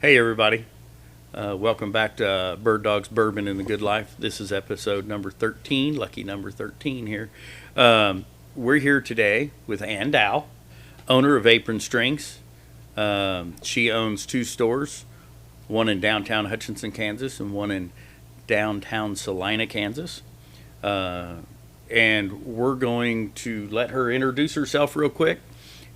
Hey everybody, welcome back to Birddogs, Bourbon, and the Good Life. This is episode number 13, lucky number 13 here. We're here today with Ann Dowell, owner of Apron Strings. She owns two stores, one in downtown Hutchinson, Kansas, and one in downtown Salina, Kansas. And we're going to let her introduce herself real quick,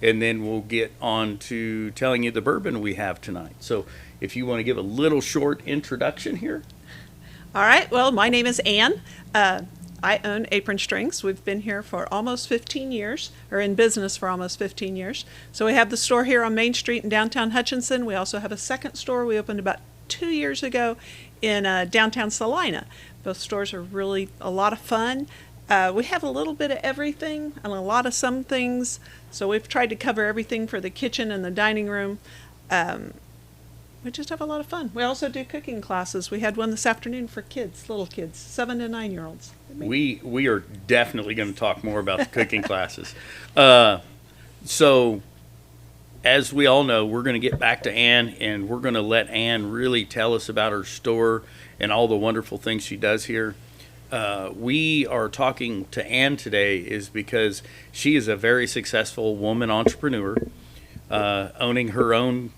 and then we'll get on to telling you the bourbon we have tonight. So if you want to give a little short introduction here. All right. Well, my name is Ann. I own Apron Strings. We've been here for almost 15 years, or in business for almost 15 years. So we have the store here on Main Street in downtown Hutchinson. We also have a second store we opened about 2 years ago in downtown Salina. Both stores are really a lot of fun. We have a little bit of everything and a lot of some things. So we've tried to cover everything for the kitchen and the dining room. We just have a lot of fun. We also do cooking classes. We had one this afternoon for kids, little kids, 7 to 9 year olds. We are definitely going to talk more about the cooking classes. So as we all know, we're going to get back to Ann, and we're going to let Ann really tell us about her store and all the wonderful things she does here. We are talking to Ann today is because she is a very successful woman entrepreneur, owning her own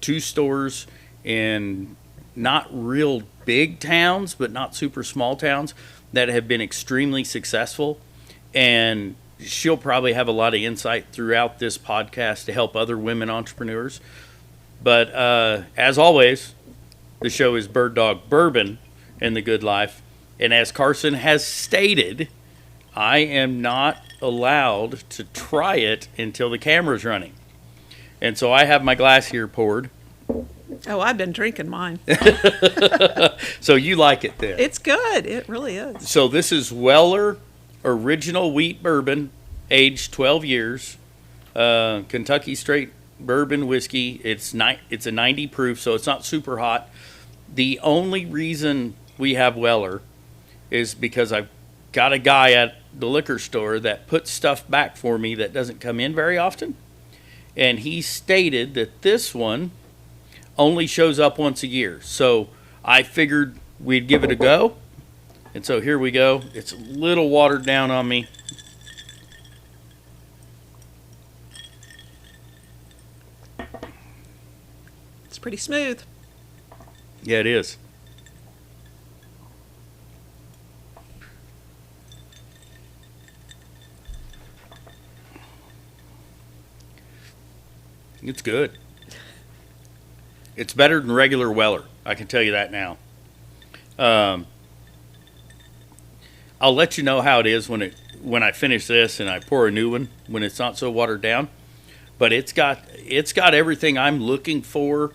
two stores in not real big towns, but not super small towns that have been extremely successful. And she'll probably have a lot of insight throughout this podcast to help other women entrepreneurs. But as always, the show is Bird Dog Bourbon and the Good Life. And as Carson has stated, I am not allowed to try it until the camera's running. And so I have my glass here poured. Oh, I've been drinking mine. So you like it then? It's good. It really is. So this is Weller Original Wheat Bourbon, aged 12 years. Kentucky Straight Bourbon Whiskey. It's a 90 proof, so it's not super hot. The only reason we have Weller is because I've got a guy at the liquor store that puts stuff back for me that doesn't come in very often. And he stated that this one only shows up once a year. So I figured we'd give it a go. And so here we go. It's a little watered down on me. It's pretty smooth. Yeah, it is. It's good. It's better than regular Weller. I can tell you that now. I'll let you know how it is when I finish this and I pour a new one when it's not so watered down. But it's got everything I'm looking for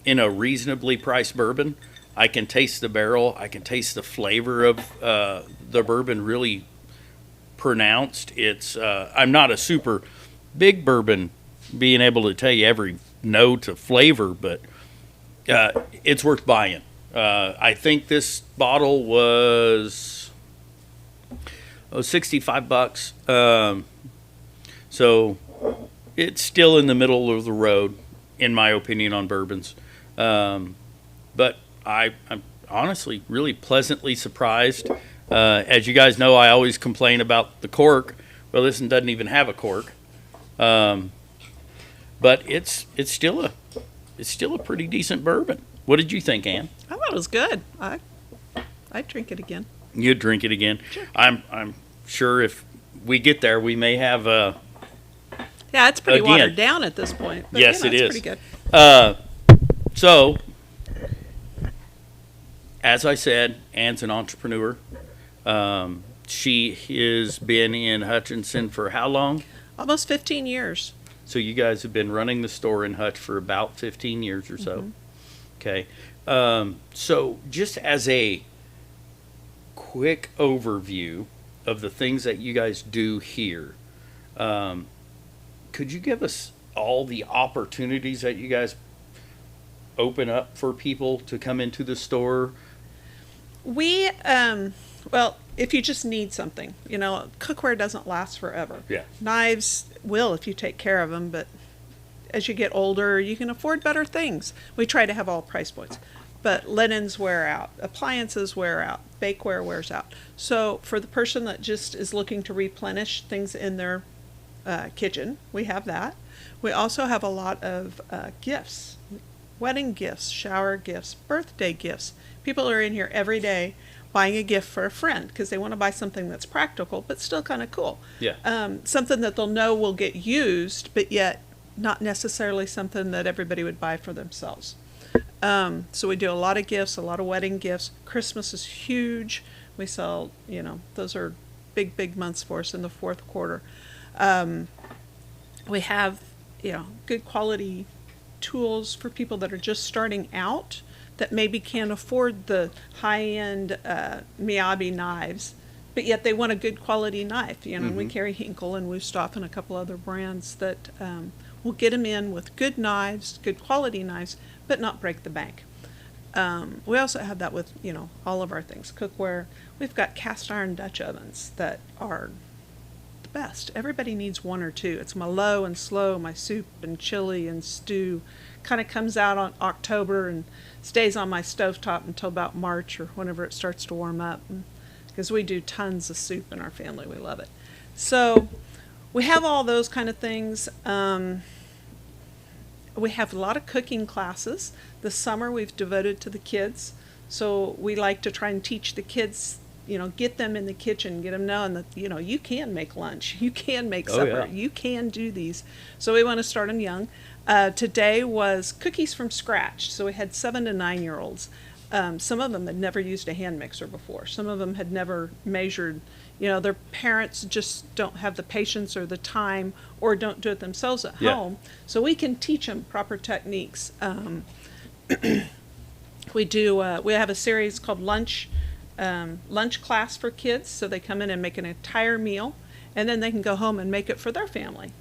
in a reasonably priced bourbon. I can taste the barrel. I can taste the flavor of the bourbon really pronounced. It's I'm not a super big bourbon being able to tell you every note of flavor, but it's worth buying. I think this bottle was $65. So it's still in the middle of the road, in my opinion, on bourbons. But I'm honestly really pleasantly surprised. As you guys know, I always complain about the cork. Well, this one doesn't even have a cork. But it's still a pretty decent bourbon. What did you think, Ann? I thought it was good. I'd drink it again. You'd drink it again? Sure. I'm sure if we get there, we may have Yeah, it's pretty again. watered down at this point. But, yes, it is. It's pretty good. So, as I said, Ann's an entrepreneur. She has been in Hutchinson for how long? Almost 15 years. So you guys have been running the store in Hutch for about 15 years or so. Mm-hmm. Okay. So just as a quick overview of the things that you guys do here, could you give us all the opportunities that you guys open up for people to come into the store? We, well, if you just need something, you know, cookware doesn't last forever. Yeah. Knives will if you take care of them, but as you get older, you can afford better things. We try to have all price points. But linens wear out, appliances wear out, bakeware wears out. So for the person that just is looking to replenish things in their kitchen, we have that. We also have a lot of gifts, wedding gifts, shower gifts, birthday gifts. People are in here every day buying a gift for a friend because they want to buy something that's practical but still kind of cool. Yeah. Something that they'll know will get used, but yet not necessarily something that everybody would buy for themselves. So we do a lot of gifts, a lot of wedding gifts. Christmas is huge. We sell, those are big, big months for us in the fourth quarter. We have, good quality tools for people that are just starting out that maybe can't afford the high-end Miyabi knives, but yet they want a good quality knife. And we carry Hinkle and Wusthof and a couple other brands that will get them in with good knives, good quality knives, but not break the bank. We also have that with, all of our things. Cookware. We've got cast iron Dutch ovens that are the best. Everybody needs one or two. It's my low and slow, my soup and chili and stew. Kind of comes out on October and stays on my stovetop until about March or whenever it starts to warm up. Because we do tons of soup in our family. We love it. So we have all those kind of things. We have a lot of cooking classes. This summer we've devoted to the kids. So we like to try and teach the kids, get them in the kitchen, get them knowing that, you can make lunch, you can make supper, you can do these. So we want to start them young. Today was cookies from scratch. So we had 7 to 9-year-olds. Some of them had never used a hand mixer before. Some of them had never measured. Their parents just don't have the patience or the time or don't do it themselves at home. So we can teach them proper techniques. We have a series called lunch class for kids. So they come in and make an entire meal, and then they can go home and make it for their family,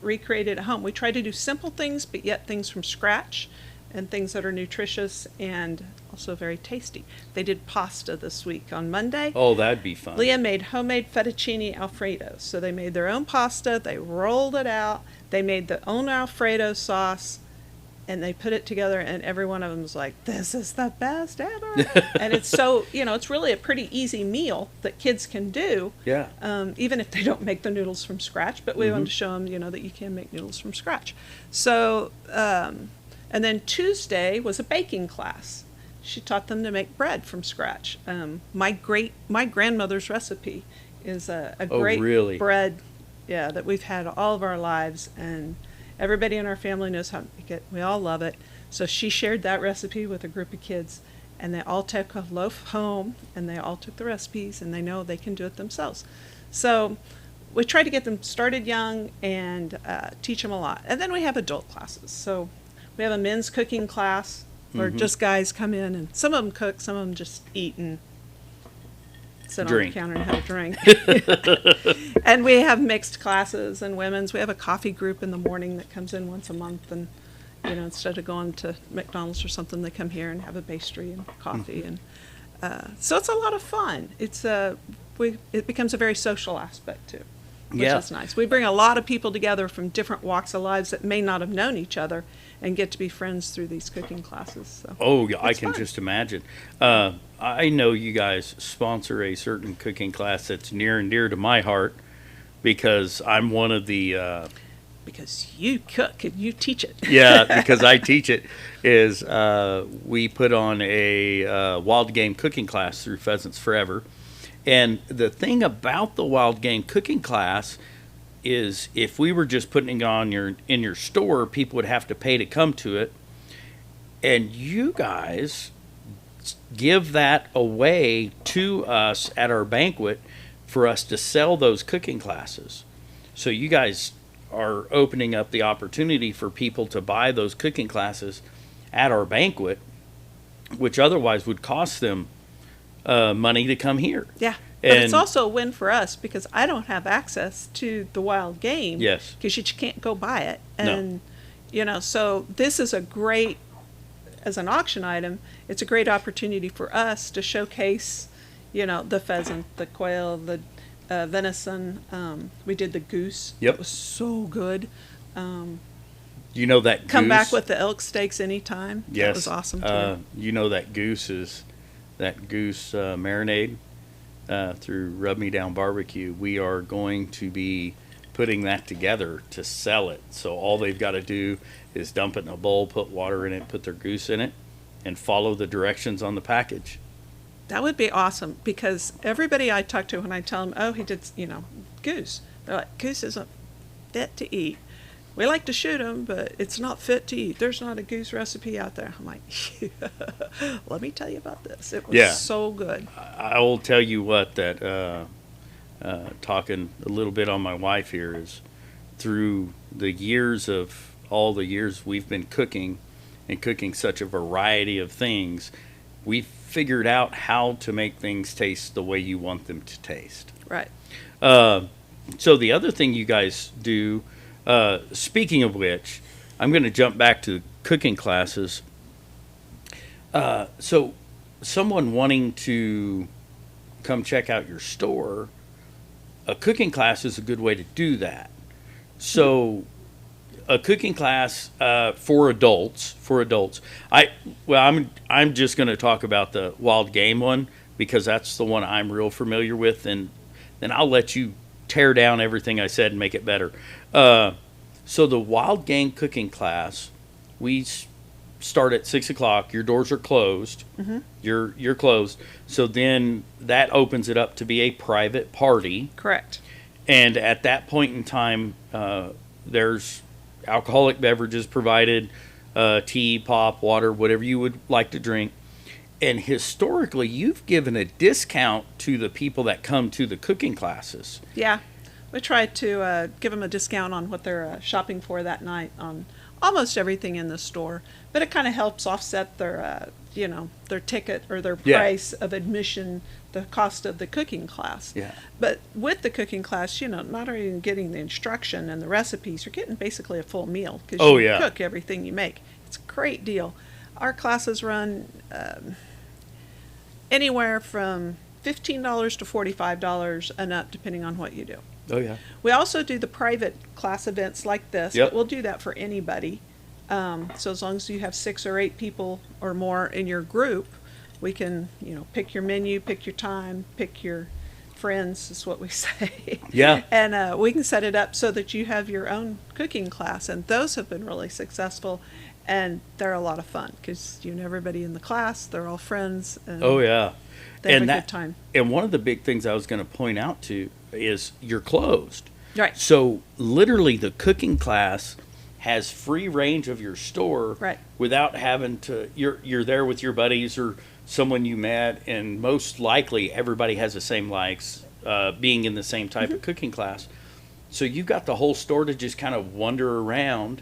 recreate it at home. We try to do simple things, but yet things from scratch and things that are nutritious and also very tasty. They did pasta this week on Monday. Oh, that'd be fun. Leah made homemade fettuccine Alfredo. So they made their own pasta, they rolled it out, they made their own Alfredo sauce, and they put it together, and every one of them was like, this is the best ever. And it's so, it's really a pretty easy meal that kids can do. Yeah. Even if they don't make the noodles from scratch, but we wanted to show them, that you can make noodles from scratch. So, and then Tuesday was a baking class. She taught them to make bread from scratch. My grandmother's recipe is a great bread, that we've had all of our lives, and everybody in our family knows how to make it. We all love it. So she shared that recipe with a group of kids, and they all took a loaf home, and they all took the recipes, and they know they can do it themselves. So we try to get them started young and teach them a lot. And then we have adult classes. So we have a men's cooking class where just guys come in, and some of them cook, some of them just eat and sit on the counter and have a drink. And we have mixed classes and women's. We have a coffee group in the morning that comes in once a month, and instead of going to McDonald's or something, they come here and have a pastry and coffee. And so it's a lot of fun. It becomes a very social aspect too, which is nice. We bring a lot of people together from different walks of lives that may not have known each other and get to be friends through these cooking classes. So I can just imagine. I know you guys sponsor a certain cooking class that's near and dear to my heart because I'm one of the... because you cook and you teach it. Yeah, because I teach it, is we put on a wild game cooking class through Pheasants Forever. And the thing about the wild game cooking class is if we were just putting it on in your store, people would have to pay to come to it. And you guys give that away to us at our banquet for us to sell those cooking classes. So you guys are opening up the opportunity for people to buy those cooking classes at our banquet, which otherwise would cost them money to come here. Yeah. But it's also a win for us because I don't have access to the wild game. Yes. Because you can't go buy it. And, so this is a great, as an auction item, it's a great opportunity for us to showcase, the pheasant, the quail, the venison. We did the goose. Yep. It was so good. You know that Come goose? back with the elk steaks anytime. Yes. That was awesome too. You know that goose marinade through Rub Me Down Barbecue. We are going to be putting that together to sell it. So all they've got to do is dump it in a bowl, put water in it, put their goose in it, and follow the directions on the package. That would be awesome, because everybody I talk to, when I tell them, oh, he did, goose, they're like, goose isn't fit to eat. We like to shoot them, but it's not fit to eat. There's not a goose recipe out there. I'm like, let me tell you about this. It was so good. I will tell you what, that talking a little bit on my wife here, is through the years of all the years we've been cooking and cooking such a variety of things, we figured out how to make things taste the way you want them to taste. Right. So the other thing you guys do, speaking of which, I'm going to jump back to cooking classes. So someone wanting to come check out your store, a cooking class is a good way to do that. So a cooking class for adults. I'm just going to talk about the wild game one, because that's the one I'm real familiar with, and then I'll let you tear down everything I said and make it better. So the wild game cooking class, we start at 6 o'clock. Your doors are closed. Mm-hmm. You're closed. So then that opens it up to be a private party. Correct. And at that point in time, there's alcoholic beverages provided, tea, pop, water, whatever you would like to drink. And historically, you've given a discount to the people that come to the cooking classes. Yeah. We try to give them a discount on what they're shopping for that night on almost everything in the store. But it kind of helps offset their, their ticket or their price of admission, the cost of the cooking class. Yeah. But with the cooking class, not only getting the instruction and the recipes, you're getting basically a full meal, because you cook everything you make. It's a great deal. Our classes run anywhere from $15 to $45 and up, depending on what you do. Oh, yeah. We also do the private class events like this, but we'll do that for anybody. So as long as you have 6 or 8 people or more in your group, we can, pick your menu, pick your time, pick your friends, is what we say. Yeah. And we can set it up so that you have your own cooking class. And those have been really successful. And they're a lot of fun, because everybody in the class, they're all friends. And oh, yeah. They have a good time. And one of the big things I was going to point out to is you're closed. Right. So literally the cooking class has free range of your store, right, without having to, you're there with your buddies or someone you met, and most likely everybody has the same likes, being in the same type of cooking class. So you've got the whole store to just kind of wander around,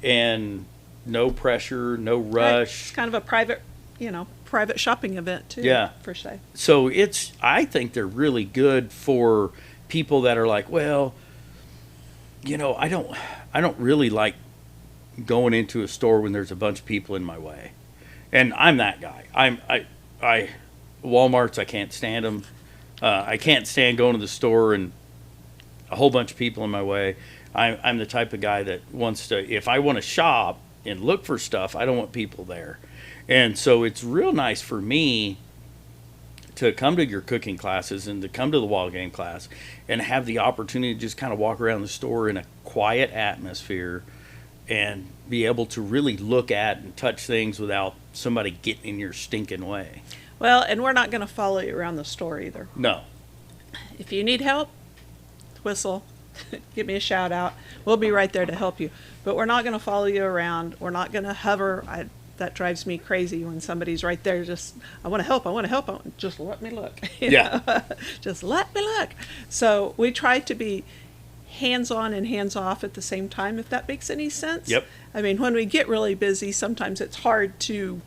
and no pressure, no rush. Right. It's kind of a private shopping event too. Yeah. For say. So I think they're really good for people that are like, well, I don't really like going into a store when there's a bunch of people in my way. And I'm that guy. Walmarts, I can't stand them. I can't stand going to the store and a whole bunch of people in my way. I'm the type of guy that wants to, if I want to shop and look for stuff, I don't want people there. And so it's real nice for me to come to your cooking classes and to come to the wild game class and have the opportunity to just kind of walk around the store in a quiet atmosphere and be able to really look at and touch things without somebody getting in your stinking way. Well, and we're not going to follow you around the store either. No. If you need help, whistle, give me a shout out. We'll be right there to help you. But we're not going to follow you around. We're not going to hover. That drives me crazy when somebody's right there. Just, I want to help. Just let me look. Just let me look. So we try to be hands-on and hands-off at the same time, if that makes any sense. Yep. I mean, when we get really busy, sometimes it's hard to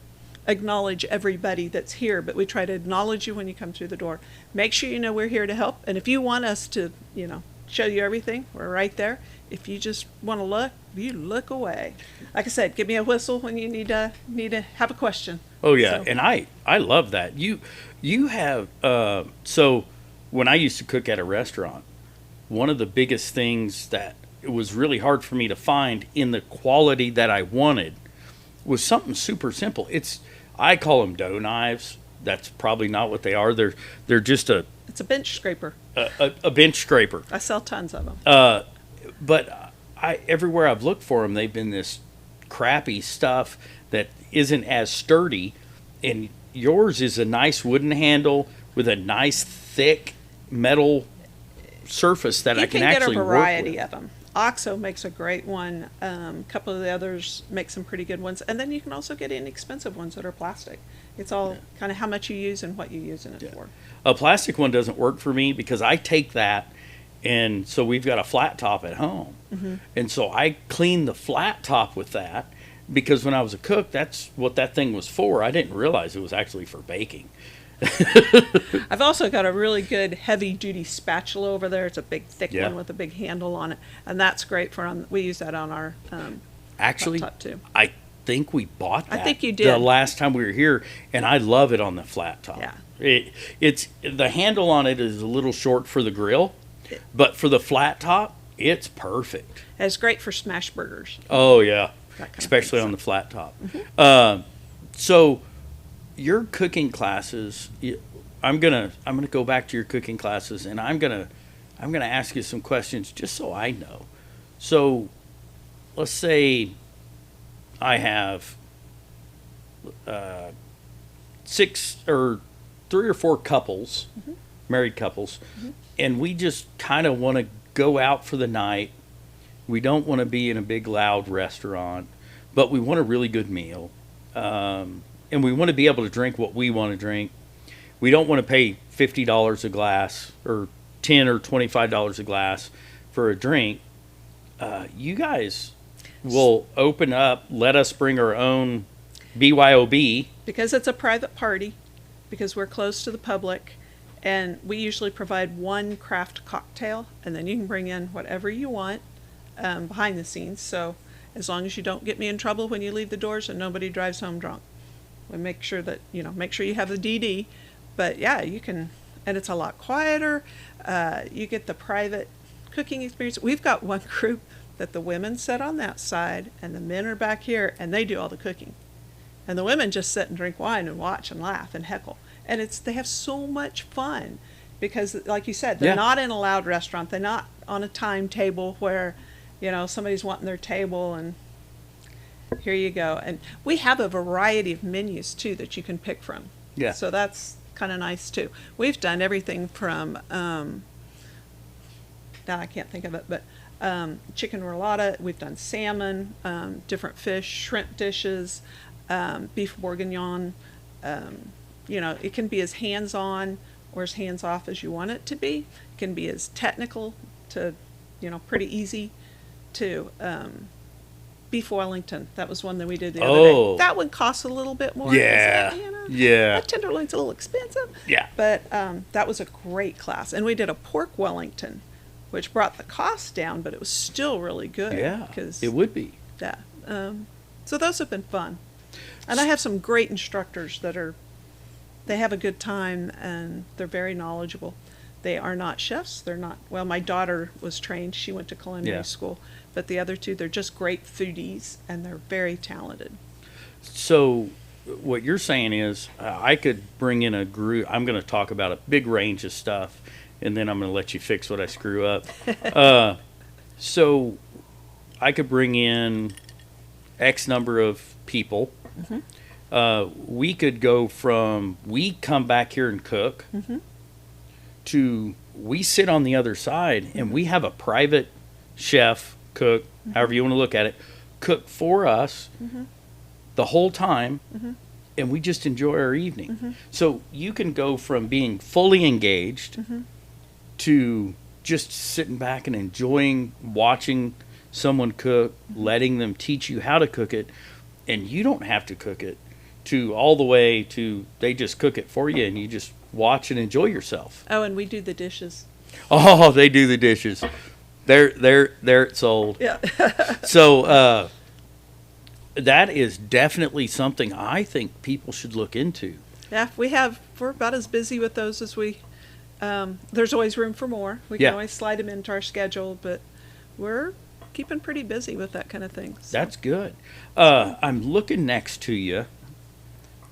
acknowledge everybody that's here, but we try to acknowledge you when you come through the door. Make sure you know we're here to help. And if you want us to, show you everything, we're right there. If you just want to look, you look away. Like I said, give me a whistle when you need to have a question. Oh yeah, So. and I love that. You have so when I used to cook at a restaurant, one of the biggest things that it was really hard for me to find in the quality that I wanted was something super simple. I call them dough knives. That's probably not what they are. They're just It's a bench scraper. a bench scraper. I sell tons of them. But everywhere I've looked for them, they've been this crappy stuff that isn't as sturdy. And yours is a nice wooden handle with a nice thick metal surface that I can actually work with. You can get a variety of them. OXO makes a great one. A couple of the others make some pretty good ones. And then you can also get inexpensive ones that are plastic. It's all kind of how much you use and what you use it for. A plastic one doesn't work for me because I take that, and so we've got a flat top at home. Mm-hmm. And so I clean the flat top with that because when I was a cook, that's what that thing was for. I didn't realize it was actually for baking. I've also got a really good heavy-duty spatula over there. It's a big, thick one with a big handle on it, and that's great we use that on our actually top too. I think we bought that. I think you did the last time we were here, and I love it on the flat top. Yeah, it's the handle on it is a little short for the grill, but for the flat top, it's perfect. And it's great for smash burgers. Oh yeah, especially on the flat top. Mm-hmm. So your cooking classes, I'm gonna go back to your cooking classes, and I'm gonna ask you some questions just so I know. So let's say I have 3 or 4 couples, mm-hmm. married couples, mm-hmm. and we just kind of want to go out for the night. We don't want to be in a big loud restaurant, but we want a really good meal. And we want to be able to drink what we want to drink. We don't want to pay $50 a glass or $10 or $25 a glass for a drink. You guys will open up, let us bring our own BYOB. Because it's a private party, because we're close to the public, and we usually provide one craft cocktail, and then you can bring in whatever you want behind the scenes. So as long as you don't get me in trouble when you leave the doors and nobody drives home drunk. We make sure that, make sure you have the DD. But yeah, you can, and it's a lot quieter. You get the private cooking experience. We've got one group that the women sit on that side and the men are back here and they do all the cooking. And the women just sit and drink wine and watch and laugh and heckle. And they have so much fun because, like you said, they're not in a loud restaurant. They're not on a timetable where, somebody's wanting their table and here you go. And we have a variety of menus too that you can pick from. Yeah. So that's kind of nice too. We've done everything from now I can't think of it, but chicken roulade. We've done salmon, different fish, shrimp dishes, beef bourguignon. It can be as hands-on or as hands-off as you want it to be. It can be as technical to, pretty easy to. Beef Wellington. That was one that we did the other day. That one costs a little bit more. Yeah. That tenderloin's a little expensive. Yeah. But that was a great class. And we did a pork Wellington, which brought the cost down, but it was still really good. Yeah, it would be. Yeah. So those have been fun. And I have some great instructors they have a good time and they're very knowledgeable. They are not chefs. They're not, my daughter was trained. She went to culinary school. But the other two, they're just great foodies, and they're very talented. So what you're saying is I could bring in a group. I'm going to talk about a big range of stuff, and then I'm going to let you fix what I screw up. So I could bring in X number of people. Mm-hmm. We could go from we come back here and cook mm-hmm. to we sit on the other side, mm-hmm. and we have a private chef, cook, mm-hmm. however you want to look at it, cook for us mm-hmm. the whole time, mm-hmm. and we just enjoy our evening. Mm-hmm. So you can go from being fully engaged mm-hmm. to just sitting back and enjoying watching someone cook, mm-hmm. letting them teach you how to cook it, and you don't have to cook it, to all the way to they just cook it for you and you just watch and enjoy yourself. Oh, and we do the dishes. Oh, they do the dishes. They're sold. Yeah. So that is definitely something I think people should look into. Yeah, we're about as busy with those as we. There's always room for more. We can always slide them into our schedule, but we're keeping pretty busy with that kind of thing. So. That's good. I'm looking next to you,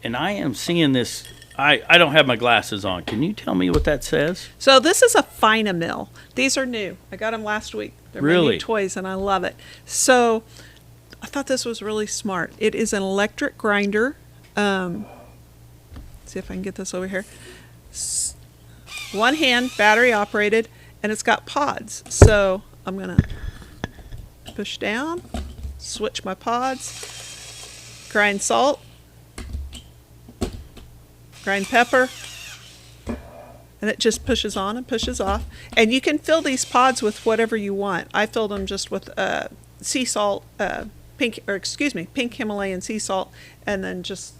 and I am seeing this. I don't have my glasses on. Can you tell me what that says? So this is a Finamill. These are new. I got them last week. They're my Really? new toys, and I love it. So I thought this was really smart. It is an electric grinder. See if I can get this over here. One hand, battery operated, and it's got pods. So I'm going to push down, switch my pods, grind salt, grind pepper, and it just pushes on and pushes off. And you can fill these pods with whatever you want. I filled them just with sea salt, pink Himalayan sea salt, and then just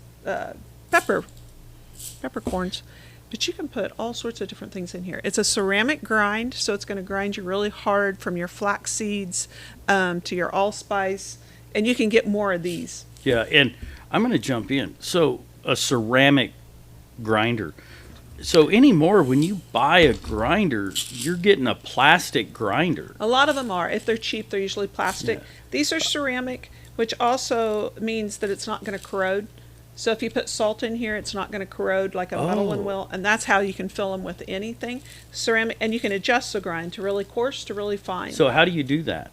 peppercorns. But you can put all sorts of different things in here. It's a ceramic grind, so it's going to grind you really hard from your flax seeds to your allspice, and you can get more of these. Yeah, and I'm going to jump in. So a ceramic grinder. So anymore, when you buy a grinder, you're getting a plastic grinder. A lot of them are. If they're cheap, they're usually plastic. Yeah. These are ceramic, which also means that it's not going to corrode. So if you put salt in here, it's not going to corrode like a metal one will, and that's how you can fill them with anything. Ceramic, and you can adjust the grind to really coarse to really fine. So how do you do that?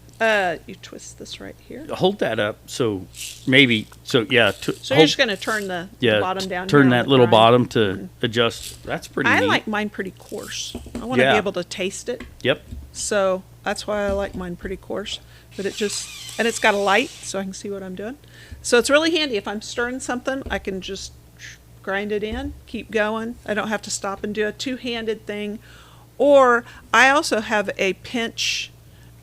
You twist this right here. Hold that up. So maybe. So yeah. So you're just going to turn the bottom down. Turn here that on the little grind. bottom to adjust. That's pretty I neat. like mine pretty coarse. I want to Yeah. be able to taste it. Yep. So that's why I like mine pretty coarse. But and it's got a light, so I can see what I'm doing. So it's really handy. If I'm stirring something, I can just grind it in, keep going. I don't have to stop and do a two-handed thing. Or I also have a pinch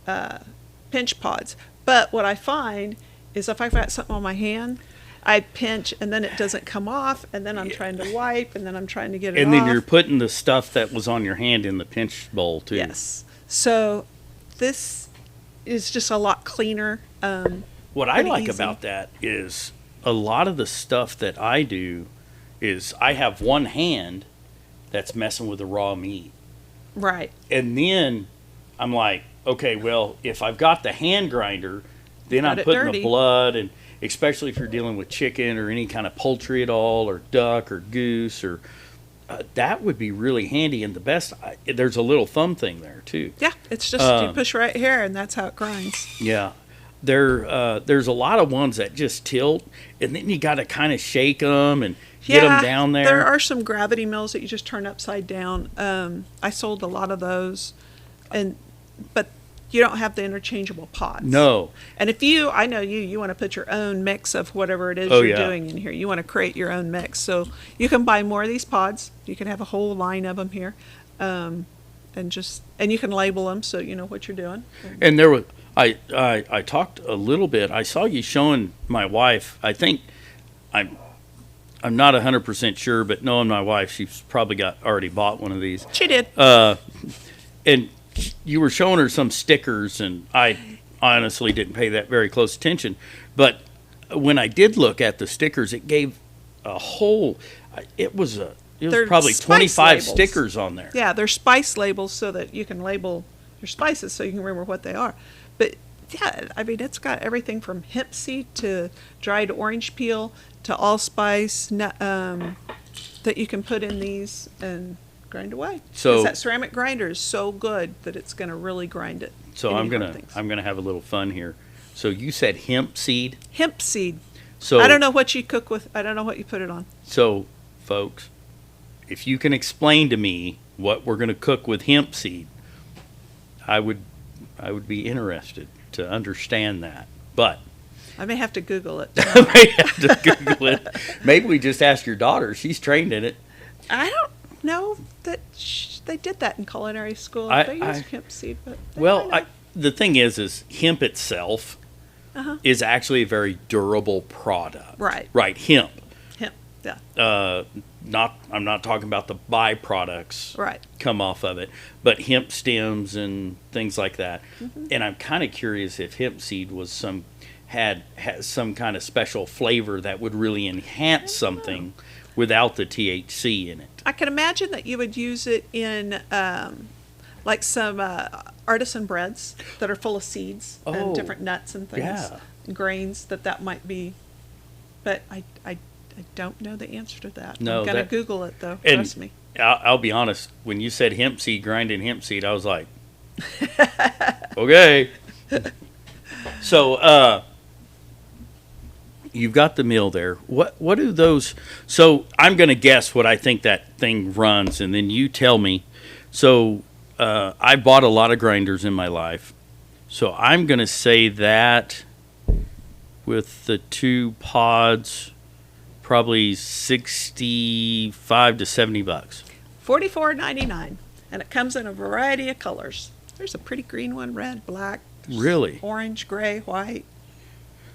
pods. But what I find is if I've got something on my hand, I pinch and then it doesn't come off, and then I'm trying to wipe, and then I'm trying to get it off. And then you're putting the stuff that was on your hand in the pinch bowl too. Yes. So this is just a lot cleaner. What I pretty like easy. about that is a lot of the stuff that I do is I have one hand that's messing with the raw meat. Right. And then I'm like, okay, well, if I've got the hand grinder, then I'm Got it putting dirty. the blood, and especially if you're dealing with chicken or any kind of poultry at all, or duck or goose, or that would be really handy. And the best, there's a little thumb thing there too. Yeah, it's just you push right here, and that's how it grinds. Yeah. There's a lot of ones that just tilt, and then you got to kind of shake them and get them down there. There are some gravity mills that you just turn upside down. I sold a lot of those, but you don't have the interchangeable pods. No. And I know you want to put your own mix of whatever it is you're doing in here. You want to create your own mix. So you can buy more of these pods. You can have a whole line of them here. And you can label them so you know what you're doing. And there was I talked a little bit. I saw you showing my wife. I think I'm not 100% sure, but knowing my wife, she's probably already bought one of these. She did. And you were showing her some stickers, and I honestly didn't pay that very close attention. But when I did look at the stickers, it gave a whole. It was probably spice 25 labels. stickers on there. Yeah, they're spice labels so that you can label your spices so you can remember what they are. But yeah, I mean, it's got everything from hemp seed to dried orange peel to allspice that you can put in these and grind away. So 'cause that ceramic grinder is so good that it's going to really grind it. So I'm gonna have a little fun here. So you said hemp seed. Hemp seed. So I don't know what you cook with. I don't know what you put it on. So, folks, if you can explain to me what we're going to cook with hemp seed, I would be interested to understand that. But I may have to Google it. I may have to Google it. Maybe we just ask your daughter. She's trained in it. I don't know that they did that in culinary school. They used hemp seed, but the thing is hemp itself is actually a very durable product. Right. Right. Hemp. Hemp. Yeah. I'm not talking about the byproducts Right. come off of it, but hemp stems and things like that. Mm-hmm. And I'm kind of curious if hemp seed has some kind of special flavor that would really enhance something without the THC in it. I can imagine that you would use it in like some artisan breads that are full of seeds Oh, and different nuts and things, yeah. and grains that might be. But I don't know the answer to that. No, I'm going to that- Google it, though. and Trust me. I'll be honest. When you said hemp seed, grinding hemp seed, I was like, okay. So, you've got the mill there. What do those? So I'm going to guess what I think that thing runs, and then you tell me. So I bought a lot of grinders in my life, so I'm going to say that with the 2 pods, probably $65 to $70. $44.99, and it comes in a variety of colors. There's a pretty green one, red, black. Really? Orange, gray, white.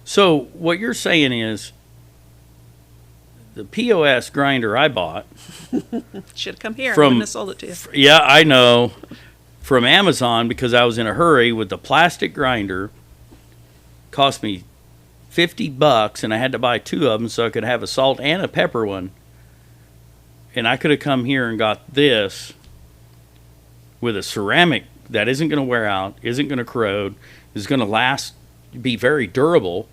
So what you're saying is the POS grinder I bought, Should have come here. I From- wouldn't have sold it to you. yeah, I know, from Amazon, because I was in a hurry with the plastic grinder, cost me $50, and I had to buy 2 of them so I could have a salt and a pepper one. And I could have come here and got this with a ceramic that isn't going to wear out, isn't going to corrode, is going to last, be very durable,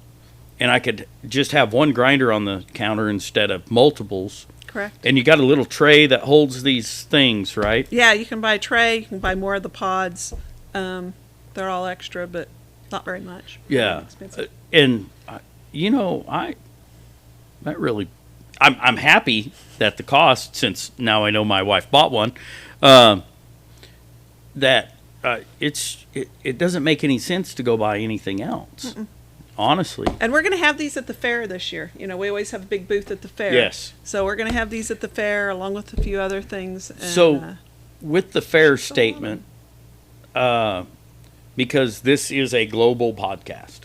and I could just have one grinder on the counter instead of multiples. Correct. And you got a little tray that holds these things, right? Yeah, you can buy a tray. You can buy more of the pods. They're all extra, but not very much. Yeah. Expensive. And you know, I'm happy that the cost, since now I know my wife bought one, that it doesn't make any sense to go buy anything else. Honestly. And we're going to have these at the fair this year. You know, we always have a big booth at the fair. Yes. So we're going to have these at the fair along with a few other things. And, So, with the fair Just a statement, because this is a global podcast,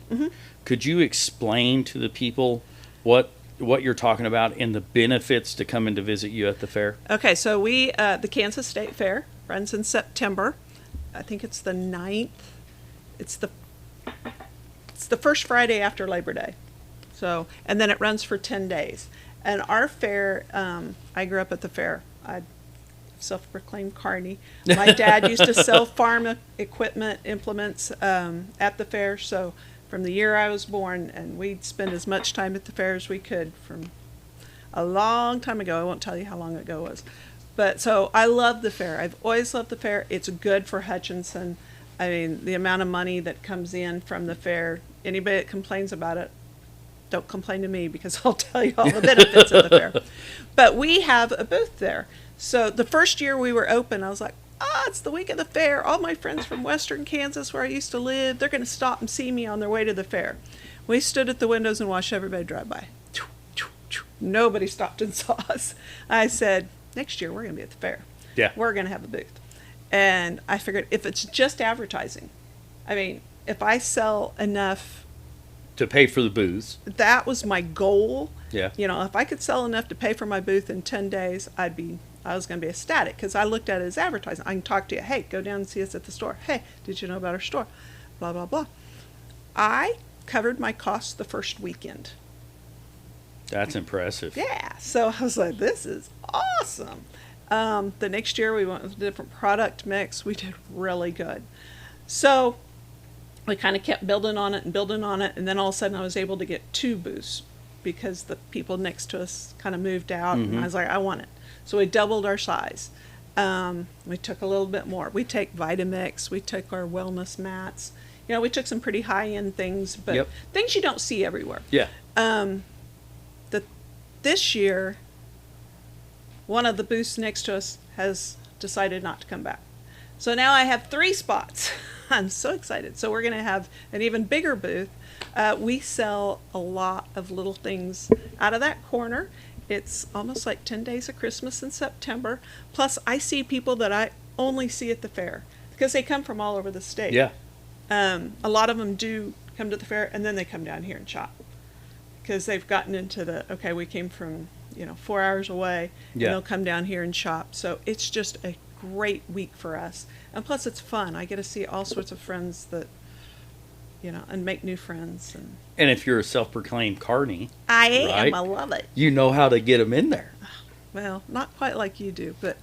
could you explain to the people what you're talking about and the benefits to coming to visit you at the fair? Okay, so the Kansas State Fair runs in September. I think it's the 9th. It's the first Friday after Labor Day. So, and then it runs for 10 days. And our fair, I grew up at the fair. I self-proclaimed carny. My dad used to sell farm equipment, implements at the fair. So from the year I was born, and we'd spend as much time at the fair as we could from a long time ago. I won't tell you how long ago it was. But so I love the fair. I've always loved the fair. It's good for Hutchinson. I mean, the amount of money that comes in from the fair, anybody that complains about it, don't complain to me because I'll tell you all the benefits of the fair. But we have a booth there. So the first year we were open, I was like, it's the week of the fair. All my friends from western Kansas, where I used to live, they're going to stop and see me on their way to the fair. We stood at the windows and watched everybody drive by. Nobody stopped and saw us. I said, next year we're going to be at the fair. Yeah. We're going to have a booth. And I figured if it's just advertising, I mean, if I sell enough, To pay for the booths. that was my goal. Yeah. You know, if I could sell enough to pay for my booth in 10 days, I was going to be ecstatic because I looked at it as advertising. I can talk to you. Hey, go down and see us at the store. Hey, did you know about our store? Blah, blah, blah. I covered my costs the first weekend. That's impressive. Yeah. So I was like, this is awesome. The next year we went with a different product mix. We did really good. So we kind of kept building on it, and then all of a sudden I was able to get 2 booths because the people next to us kind of moved out, and I was like, I want it. So we doubled our size. We took a little bit more. We take Vitamix. We took our wellness mats. You know, we took some pretty high-end things, but things you don't see everywhere. Yeah. This year, one of the booths next to us has decided not to come back. So now I have 3 spots. I'm so excited. So we're going to have an even bigger booth. We sell a lot of little things out of that corner. It's almost like 10 days of Christmas in September. Plus, I see people that I only see at the fair because they come from all over the state. Yeah. A lot of them do come to the fair, and then they come down here and shop because they've gotten into we came from 4 hours away, and they'll come down here and shop. So it's just a great week for us, and plus it's fun. I get to see all sorts of friends that and make new friends. And if you're a self-proclaimed carny, I am. right? I love it. You know how to get them in there. Well, not quite like you do, but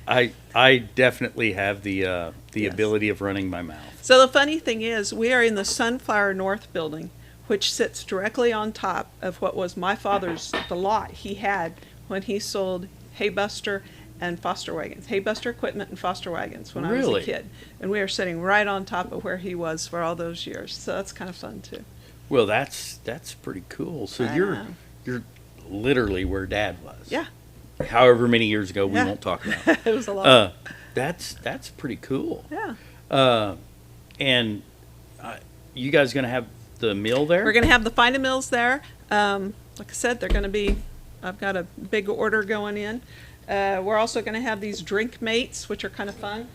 I definitely have the Yes. ability of running my mouth. So the funny thing is, we are in the Sunflower North building, which sits directly on top of what was my father's, the lot he had when he sold Haybuster and Foster wagons, Haybuster equipment and Foster wagons when I was Really? a kid. And we are sitting right on top of where he was for all those years. So that's kind of fun too. Well, that's pretty cool. So I you're know. you're literally where Dad was. Yeah, However many years ago, we Yeah. won't talk about. it was a lot. That's pretty cool. Yeah. And you guys gonna have the meal there? We're going to have the Find a Mills there. Like I said, they're going to be, I've got a big order going in. We're also going to have these drink mates, which are kind of fun.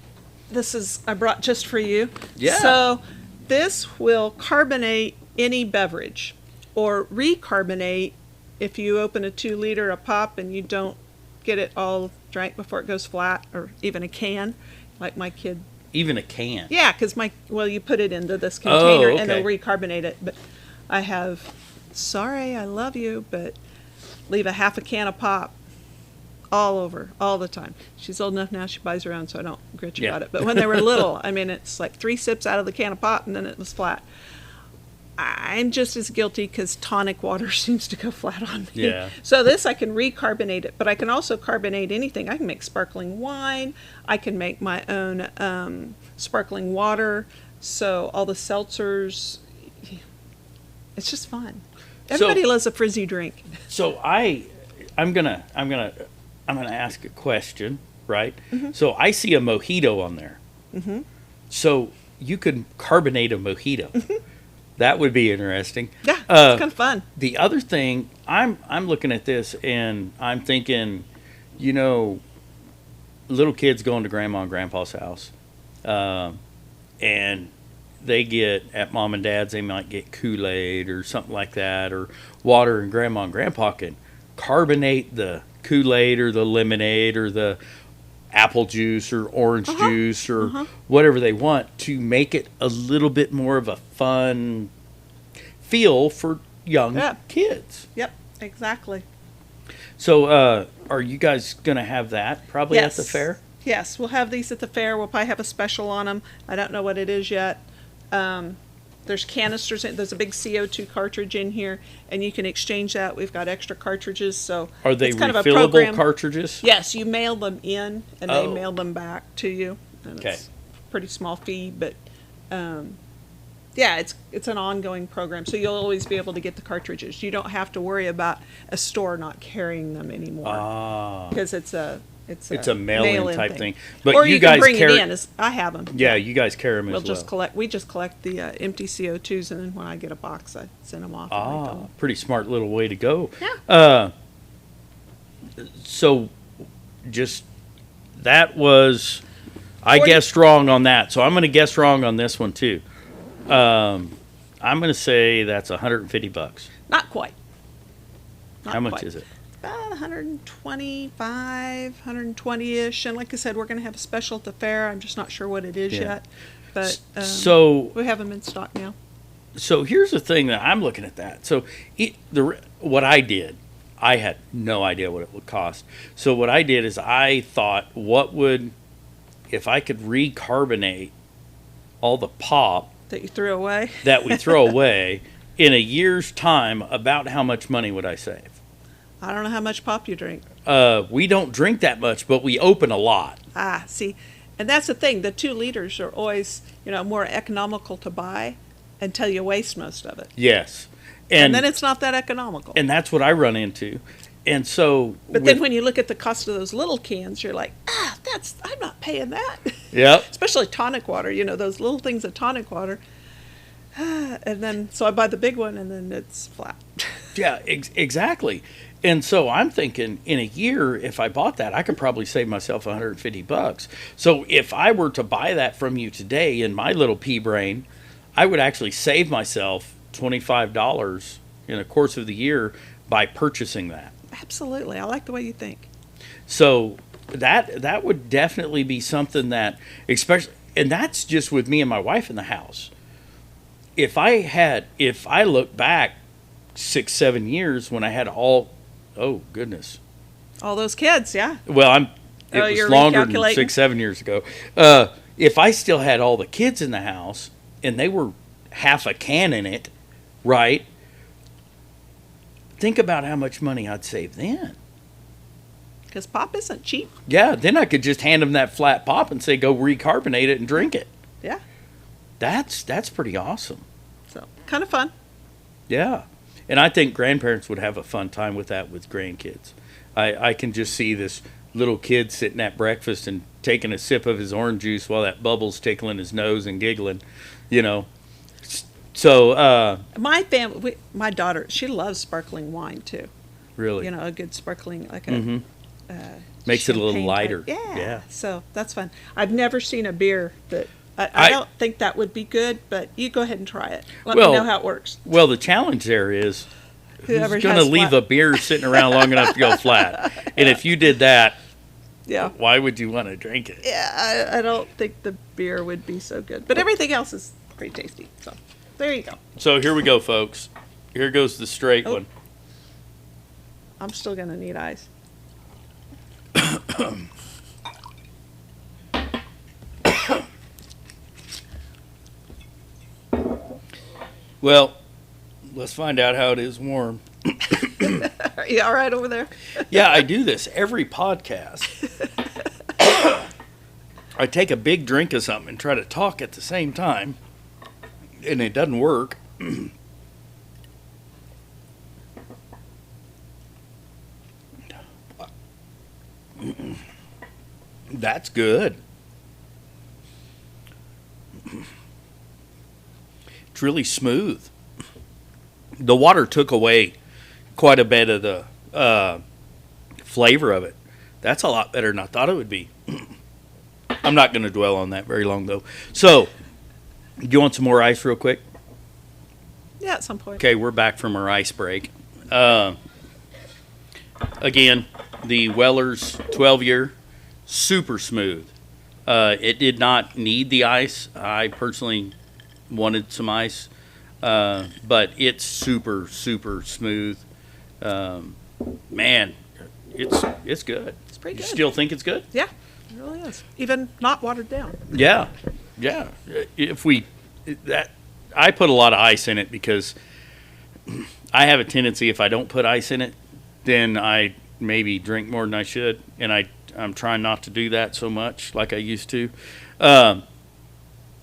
This is, I brought just for you. Yeah. So this will carbonate any beverage or recarbonate if you open a 2 liter a pop and you don't get it all drank before it goes flat, or even a can, like my kid. Even a can. Yeah, because you put it into this container and okay. it'll recarbonate it. But I have, sorry, I love you, but leave a half a can of pop all over, all the time. She's old enough now, she buys her own, so I don't grit you Yeah. about it. But when they were little, I mean, it's like 3 sips out of the can of pop and then it was flat. I'm just as guilty because tonic water seems to go flat on me. Yeah. So this, I can recarbonate it, but I can also carbonate anything. I can make sparkling wine. I can make my own sparkling water. So all the seltzers, it's just fun. Everybody loves a frizzy drink. So I'm gonna ask a question, right? So I see a mojito on there. So you could carbonate a mojito. That would be interesting. Yeah, it's kind of fun. The other thing, I'm looking at this and I'm thinking, little kids going to grandma and grandpa's house, and they get, at mom and dad's, they might get Kool-Aid or something like that, or water, and grandma and grandpa can carbonate the Kool-Aid or the lemonade or the apple juice or orange juice or whatever they want to make it a little bit more of a fun feel for young kids. Yep, exactly. So are you guys going to have that probably at the fair? Yes, we'll have these at the fair. We'll probably have a special on them. I don't know what it is yet. There's canisters. There's a big CO2 cartridge in here, and you can exchange that. We've got extra cartridges, so Are they it's kind of a refillable program. cartridges? Yes, you mail them in, and they Oh. mail them back to you. And Okay. It's a pretty small fee, but yeah, it's an ongoing program, so you'll always be able to get the cartridges. You don't have to worry about a store not carrying them anymore because it's a mail-in type thing. But But or you you can guys bring carry- it in. I have them. Yeah, you guys carry them We'll as well. just collect. We just collect the empty CO2s, and then when I get a box, I send them off. and they go. Pretty smart little way to go. Yeah. So just that was, I 40 guessed wrong on that. So I'm going to guess wrong on this one too. I'm going to say that's $150. Not quite. Not How much quite. is it? About 125, 120-ish. And like I said, we're going to have a special at the fair. I'm just not sure what it is Yeah. yet. But So we have them in stock now. So here's the thing that I'm looking at that. So what I did, I had no idea what it would cost. So what I did is I thought, if I could recarbonate all the pop That you threw away? that we throw away in a year's time, about how much money would I save? I don't know how much pop you drink. We don't drink that much, but we open a lot. See, and that's the thing. The 2 liters are always, more economical to buy until you waste most of it. Yes. And then it's not that economical. And that's what I run into. And so, But then when you look at the cost of those little cans, you're like, I'm not paying that. Yep. Especially tonic water, those little things of tonic water. And then, so I buy the big one and then it's flat. Yeah, exactly. And so I'm thinking in a year, if I bought that, I could probably save myself $150. So if I were to buy that from you today in my little pea brain, I would actually save myself $25 in the course of the year by purchasing that. Absolutely. I like the way you think. So that would definitely be something that, especially, and that's just with me and my wife in the house. If I look back 6-7 years when I had all, oh goodness. All those kids, yeah. Well, it was you're longer than recalculating? 6, 7 years ago. If I still had all the kids in the house and they were half a can in it, right? Think about how much money I'd save then. Because pop isn't cheap. Yeah, then I could just hand them that flat pop and say, go recarbonate it and drink it. Yeah. That's pretty awesome. So kind of fun. Yeah. And I think grandparents would have a fun time with that with grandkids. I can just see this little kid sitting at breakfast and taking a sip of his orange juice while that bubble's tickling his nose and giggling, you know. So, My family, my daughter, she loves sparkling wine too. really, You know, a good sparkling, like a makes it a little champagne lighter. type. Yeah. Yeah. So that's fun. I've never seen a beer that I don't think that would be good, but you go ahead and try it. Let me know how it works. Well, the challenge there is Whoever who's going to has leave flat. a beer sitting around long enough to go flat. And if you did that, Yeah. why would you want to drink it? Yeah, I don't think the beer would be so good, but everything else is pretty tasty. So there you go. So here we go, folks. Here goes the straight Oh. one. I'm still gonna need ice. Well, let's find out how it is warm. Are you all right over there? Yeah, I do this every podcast. I take a big drink of something and try to talk at the same time, and it doesn't work. That's good. It's really smooth. The water took away quite a bit of the flavor of it. That's a lot better than I thought it would be. I'm not going to dwell on that very long, though. So, do you want some more ice real quick? Yeah, at some point. Okay, we're back from our ice break. Again, the Weller's 12-year, super smooth. It did not need the ice. I personally wanted some ice, but it's super, super smooth. Man, it's good. It's pretty You good. still think it's good? Yeah, it really is. Even not watered down. Yeah. I put a lot of ice in it because I have a tendency, if I don't put ice in it, then I maybe drink more than I should, and I'm trying not to do that so much like I used to.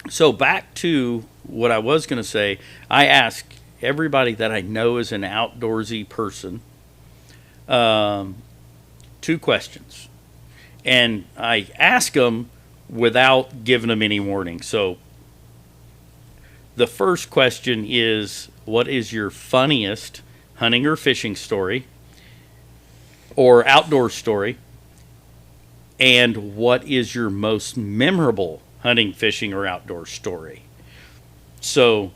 So back to what I was going to say, I ask everybody that I know is an outdoorsy person 2 questions. And I ask them without giving them any warning. So the first question is, what is your funniest hunting or fishing story or outdoor story? And what is your most memorable hunting, fishing, or outdoor story? So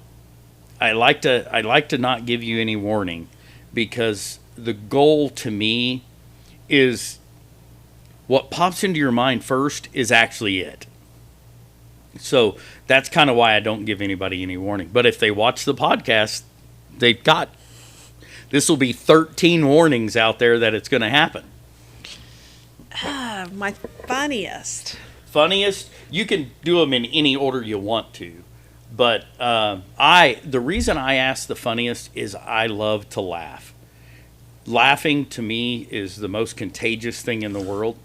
I like to not give you any warning, because the goal to me is what pops into your mind first is actually it. So that's kind of why I don't give anybody any warning. But if they watch the podcast, they've got, this will be 13 warnings out there that it's going to happen. My funniest. Funniest, you can do them in any order you want to. But the reason I ask the funniest is I love to laugh. Laughing to me is the most contagious thing in the world.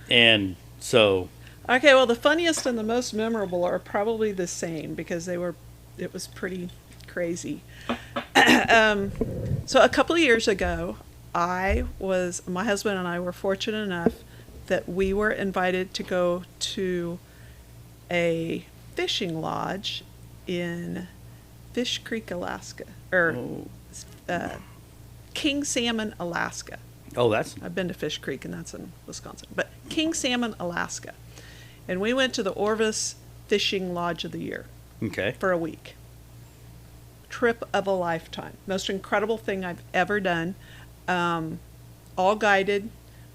And so, Okay, well, the funniest and the most memorable are probably the same because it was pretty crazy. So a couple of years ago, my husband and I were fortunate enough that we were invited to go to a fishing lodge in Fish Creek, Alaska, or King Salmon, Alaska. oh, that's, I've been to Fish Creek, and that's in Wisconsin. But King Salmon, Alaska. And we went to the Orvis Fishing Lodge of the Year okay. for a week. Trip of a lifetime. Most incredible thing I've ever done. All guided.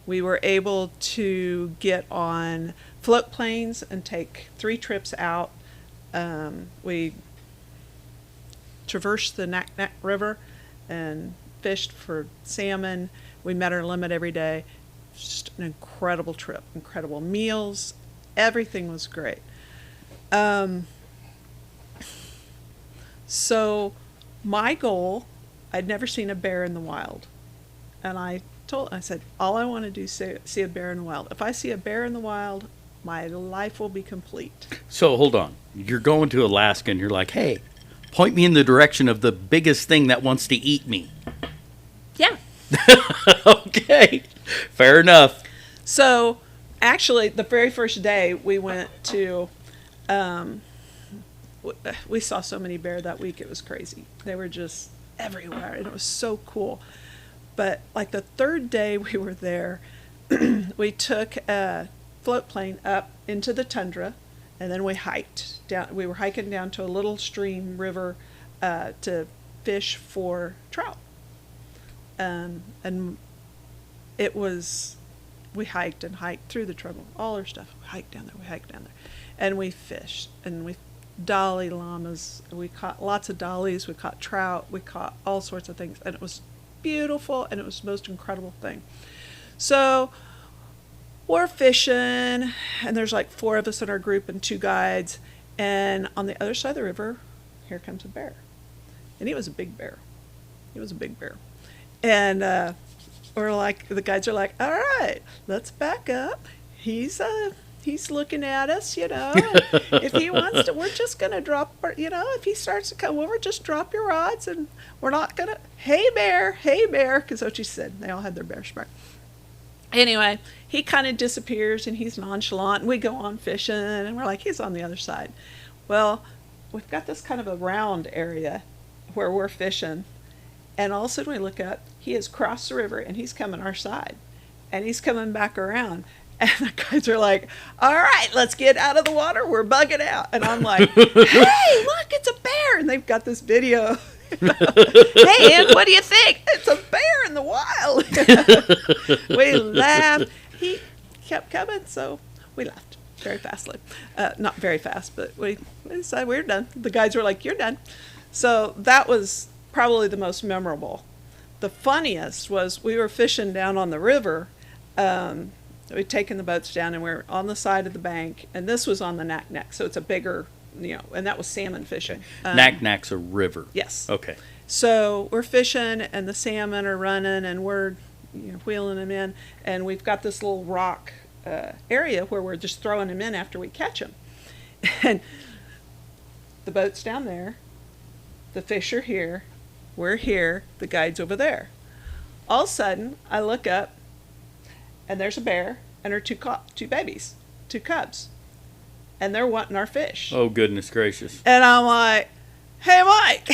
We were able to get on float planes and take 3 trips out. We traversed the Naknek River and fished for salmon. We met our limit every day. just an incredible trip, incredible meals. Everything was great. So my goal, I'd never seen a bear in the wild. And I said, all I want to do is see a bear in the wild. If I see a bear in the wild, my life will be complete. So hold on. You're going to Alaska and you're like, hey, point me in the direction of the biggest thing that wants to eat me. Yeah. Okay. Fair enough. So actually, the very first day we went to, we saw so many bear that week, it was crazy. They were just everywhere, and it was so cool. But like the third day we were there, we took a float plane up into the tundra, and then we hiked down. We were hiking down to a little stream river to fish for trout. And it was, we hiked and hiked through the trouble, all our stuff. We hiked down there, and we fished, and we dolly llamas. We caught lots of dollies. We caught trout. We caught all sorts of things, and it was beautiful, and it was the most incredible thing. So we're fishing, and there's like 4 of us in our group and 2 guides, and on the other side of the river, here comes a bear, and he was a big bear. And we're like, the guides are like, all right, let's back up. He's looking at us, if he wants to, we're just going to drop, if he starts to come over, just drop your rods, and we're not going to, hey bear, because what she said, they all had their bear spray. Anyway, he kind of disappears, and he's nonchalant, and we go on fishing, and we're like, he's on the other side. Well, we've got this kind of a round area where we're fishing, and all of a sudden we look up, he has crossed the river, and he's coming our side, and he's coming back around. And the guys are like, all right, let's get out of the water. We're bugging out. And I'm like, hey, look, it's a bear. And they've got this video. Hey, Ann, what do you think? It's a bear in the wild. We laughed. He kept coming, so we left very fastly. Not very fast, but we decided we're done. The guys were like, you're done. So that was probably the most memorable. The funniest was we were fishing down on the river. We'd taken the boats down, and we were on the side of the bank, and this was on the Naknek, so it's a bigger, and that was salmon fishing. Naknek's a river. Yes. Okay. So we're fishing, and the salmon are running, and we're wheeling them in, and we've got this little rock area where we're just throwing them in after we catch them. And the boat's down there, the fish are here, we're here, the guide's over there. All of a sudden, I look up, and there's a bear and her 2 babies, 2 cubs, and they're wanting our fish. Oh, goodness gracious. And I'm like, hey, Mike,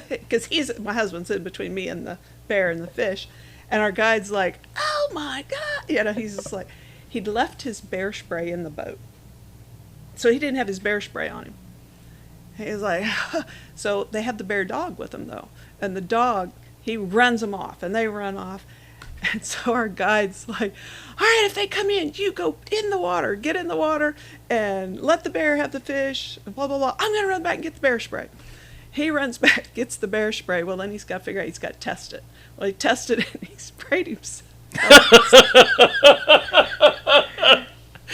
because my husband's in between me and the bear and the fish, and our guide's like, oh my God, he's just like, he'd left his bear spray in the boat, so he didn't have his bear spray on him. He's like, so they have the bear dog with them though, and the dog, he runs them off, and they run off. And so our guide's like, all right, if they come in, you go in the water, get in the water, and let the bear have the fish, and blah, blah, blah. I'm going to run back and get the bear spray. He runs back, gets the bear spray. Well, then he's got to figure out he's got to test it. Well, he tested it, and he sprayed himself.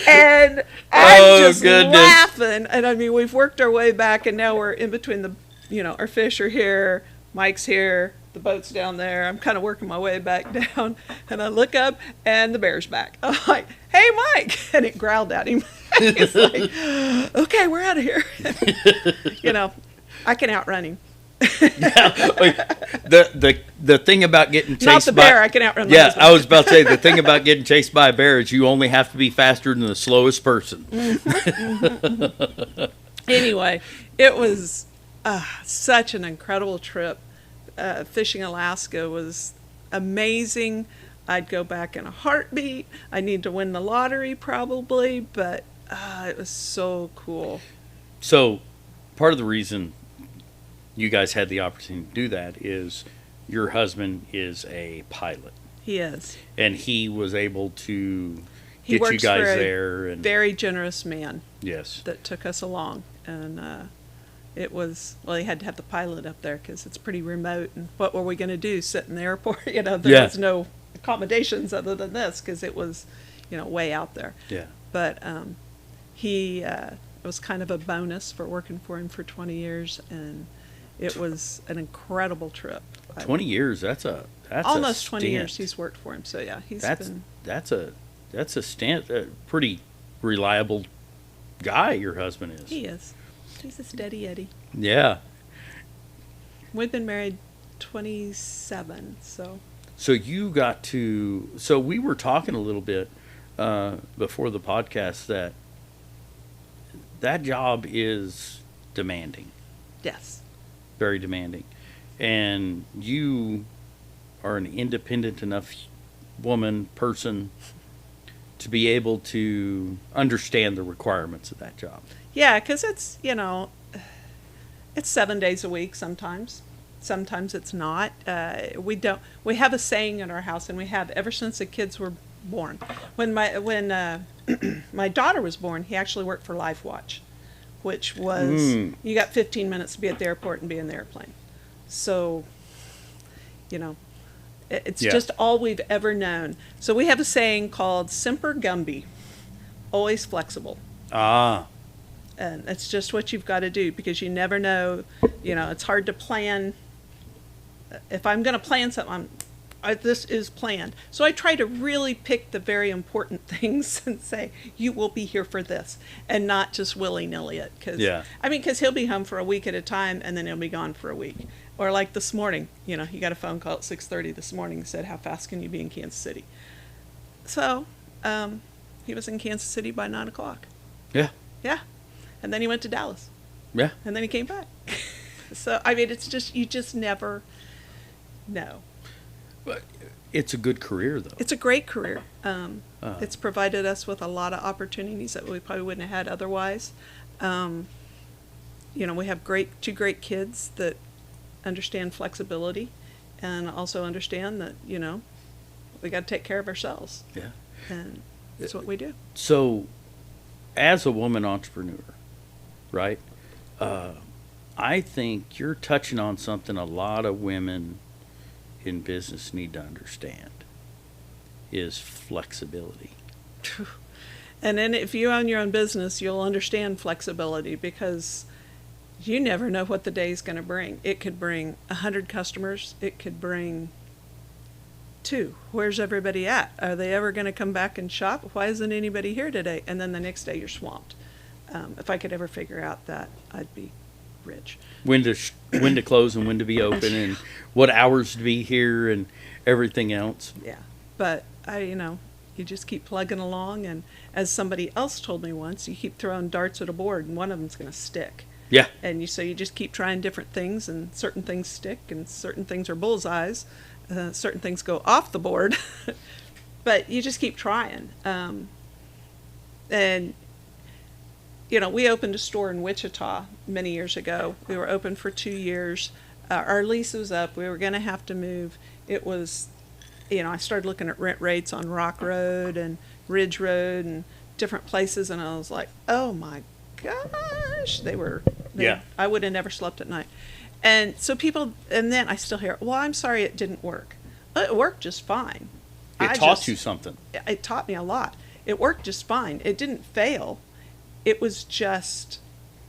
And I'm just laughing. And I mean, we've worked our way back, and now we're in between our fish are here, Mike's here, the boat's down there. I'm kind of working my way back down, and I look up, and the bear's back. I'm like, hey, Mike. And it growled at him. He's like, okay, we're out of here. I can outrun him. The thing about getting chased Not the bear, I can outrun Yeah, I was about to say, the thing about getting chased by a bear is you only have to be faster than the slowest person. Anyway, it was such an incredible trip. Fishing Alaska was amazing. I'd go back in a heartbeat. I need to win the lottery probably, but it was so cool. So part of the reason you guys had the opportunity to do that is your husband is a pilot. He is. And he was able to get you guys there. And very generous man. Yes. That took us along. And it was, he had to have the pilot up there because it's pretty remote. And what were we going to do? Sit in the airport? There was no accommodations other than this, because it was, way out there. Yeah. But it was kind of a bonus for working for him for 20 years, and it was an incredible trip. 20 years, that's Almost a 20 years stint. he's worked for him, so yeah, That's a stint, a pretty reliable guy your husband is. he is. He's a steady Eddie. Yeah. We've been married 27, so. So so we were talking a little bit before the podcast that job is demanding, Yes. very demanding. And you are an independent enough person to be able to understand the requirements of that job. Yeah, because it's, it's 7 days a week sometimes. Sometimes it's not. We have a saying in our house, and we have ever since the kids were born. When my daughter was born, he actually worked for Life Watch, which was, you got 15 minutes to be at the airport and be in the airplane. So, it's just all we've ever known. So we have a saying called Semper Gumby, always flexible. Ah. And it's just what you've got to do, because you never know. It's hard to plan. If I'm going to plan something, this is planned. So I try to really pick the very important things and say, you will be here for this, and not just willy-nilly it. Because he'll be home for a week at a time, and then he'll be gone for a week. Or like this morning, he got a phone call at 6:30 this morning and said, how fast can you be in Kansas City? So he was in Kansas City by 9 o'clock. Yeah. Yeah. And then he went to Dallas. Yeah. And then he came back. So, it's just, you just never know. But it's a good career, though. It's a great career. It's provided us with a lot of opportunities that we probably wouldn't have had otherwise. We have two great kids that understand flexibility, and also understand that, we got to take care of ourselves. Yeah. And that's what we do. So, as a woman entrepreneur, right, I think you're touching on something a lot of women in business need to understand, is flexibility. And then if you own your own business, you'll understand flexibility, because you never know what the day is going to bring. It could bring 100 customers. It could bring 2. Where's everybody at? Are they ever going to come back and shop? Why isn't anybody here today? And then the next day you're swamped. If I could ever figure out that, I'd be rich. When to close and when to be open, and what hours to be here, and everything else. Yeah. But you just keep plugging along, and as somebody else told me once, you keep throwing darts at a board, and one of them's going to stick. Yeah. And you just keep trying different things, and certain things stick, and certain things are bullseyes. Certain things go off the board, but you just keep trying. And we opened a store in Wichita many years ago. We were open for 2 years. Our lease was up. We were going to have to move. It was, I started looking at rent rates on Rock Road and Ridge Road and different places, and I was like, oh my gosh, Yeah. I would have never slept at night. And so and then I still hear, well, I'm sorry it didn't work. It worked just fine. It taught you something. It taught me a lot. It worked just fine. It didn't fail. It was just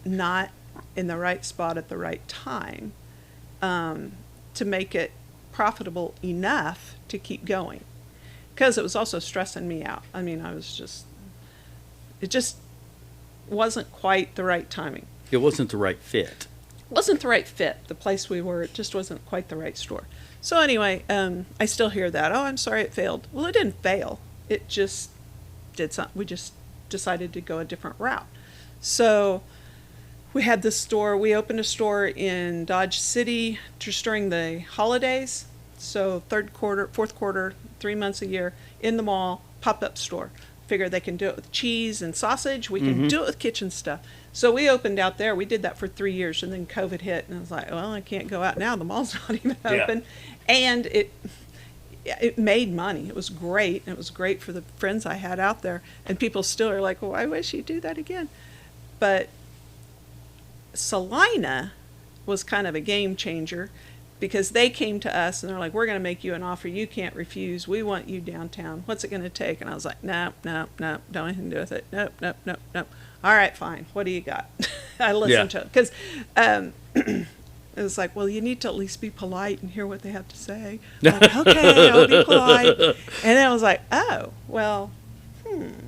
not in the right spot at the right time to make it profitable enough to keep going. Because it was also stressing me out. It just wasn't quite the right timing. It wasn't the right fit. Wasn't the right fit. The place we were, it just wasn't quite the right store. So anyway, I still hear that. Oh, I'm sorry it failed. Well, it didn't fail. It just did something. We just decided to go a different route. So we had this store. We opened a store in Dodge City just during the holidays. So third quarter, fourth quarter, 3 months a year in the mall, pop-up store. Figure they can do it with cheese and sausage. We can do it with kitchen stuff. So we opened out there. We did that for 3 years, and then COVID hit, and I was like, well, I can't go out now. The mall's not even open. And it made money. It was great. It was great for the friends I had out there. And people still are like, well, I wish you'd do that again. But Salina was kind of a game changer. because they came to us and they're like, we're going to make you an offer you can't refuse. We want you downtown. What's it going to take? And I was like, nope, nope, nope, don't anything to do with it. Nope, nope, nope, nope. All right, fine. What do you got? I listened to it because it was like, well, you need to at least be polite and hear what they have to say. I'm like, okay, I'll be polite. And then I was like, oh, well,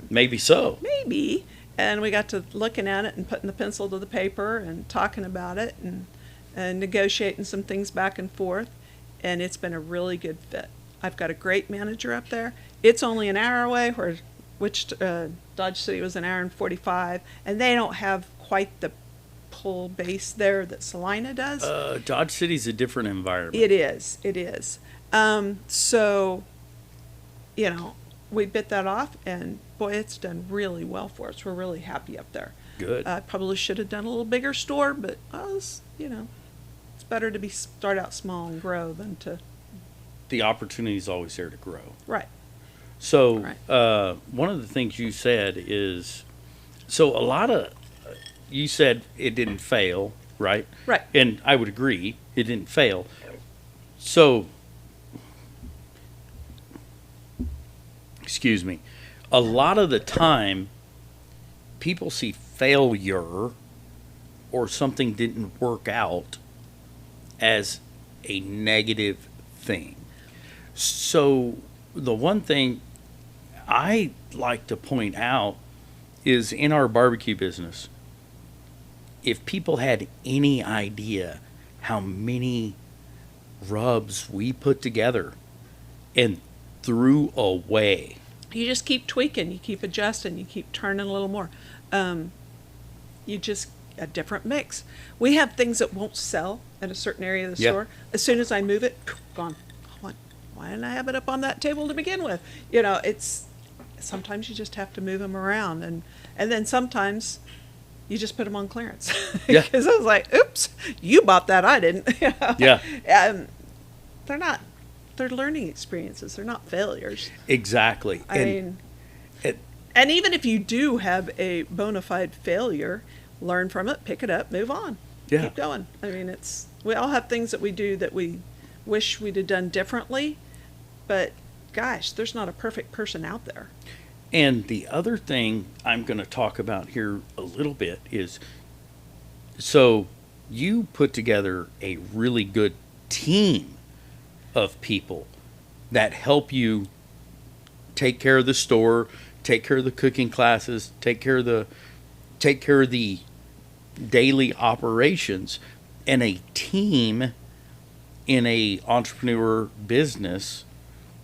Maybe so. maybe. And we got to looking at it and putting the pencil to the paper and talking about it and negotiating some things back and forth. And it's been a really good fit. I've got a great manager up there. It's only an hour away, which Dodge City was an hour and 45. And they don't have quite the pull base there that Salina does. Dodge City's a different environment. It is. It is. So, we bit that off, and boy, it's done really well for us. We're really happy up there. Good. I probably should have done a little bigger store, but it's better to start out small and grow than to. The opportunity is always there to grow. Right. So, Right. one of the things you said is, you said it didn't fail, right? Right. And I would agree, it didn't fail. So, excuse me, a lot of the time, people see failure or something didn't work out as a negative thing. So, the one thing I like to point out is in our barbecue business, if people had any idea how many rubs we put together and threw away. You just keep tweaking, you keep adjusting, you keep turning a little more. You just a different mix. We have things that won't sell in a certain area of the store. As soon as I move it, gone. Why didn't I have it up on that table to begin with? It's sometimes you just have to move them around, and then sometimes you just put them on clearance. Yeah. Because I was like, oops, you bought that, I didn't. Yeah. They're learning experiences. They're not failures. Exactly. And even if you do have a bona fide failure, learn from it, pick it up, move on. Yeah. Keep going. We all have things that we do that we wish we'd have done differently, but gosh, there's not a perfect person out there. And the other thing I'm going to talk about here a little bit is, so you put together a really good team of people that help you take care of the store, take care of the cooking classes, take care of the daily operations. And a team in a entrepreneur business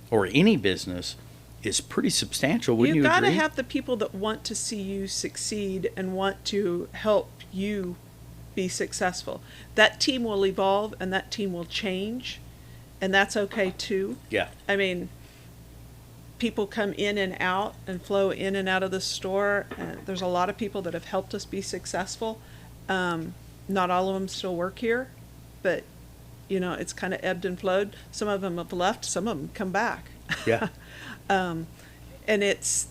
or any business is pretty substantial, wouldn't you agree? You've got to have the people that want to see you succeed and want to help you be successful. That team will evolve and that team will change, and that's okay too. Yeah. People come in and out and flow in and out of the store. There's a lot of people that have helped us be successful. Not all of them still work here, but it's kind of ebbed and flowed. Some of them have left, some of them come back. Yeah. And it's,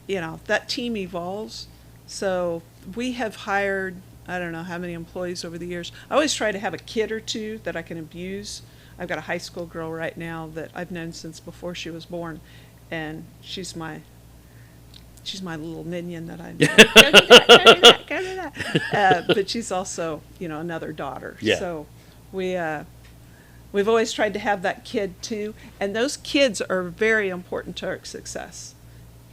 that team evolves. So we have hired, I don't know how many employees over the years. I always try to have a kid or two that I can abuse. I've got a high school girl right now that I've known since before she was born, and she's my little minion that I know. Go do that. But she's also, another daughter. Yeah. So we've always tried to have that kid too, and those kids are very important to our success,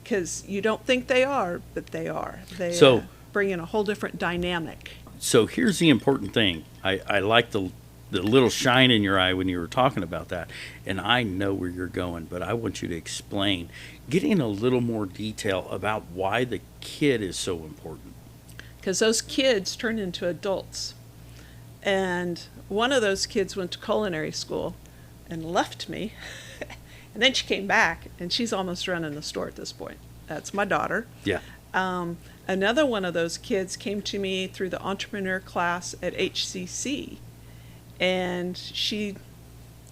because you don't think they are, but they are. They bring in a whole different dynamic. So here's the important thing. I like the little shine in your eye when you were talking about that, and I know where you're going, but I want you to explain, get in a little more detail about why the kid is so important. Because those kids turn into adults. And one of those kids went to culinary school and left me. And then she came back, and she's almost running the store at this point. That's my daughter. Yeah. Another one of those kids came to me through the entrepreneur class at HCC. And she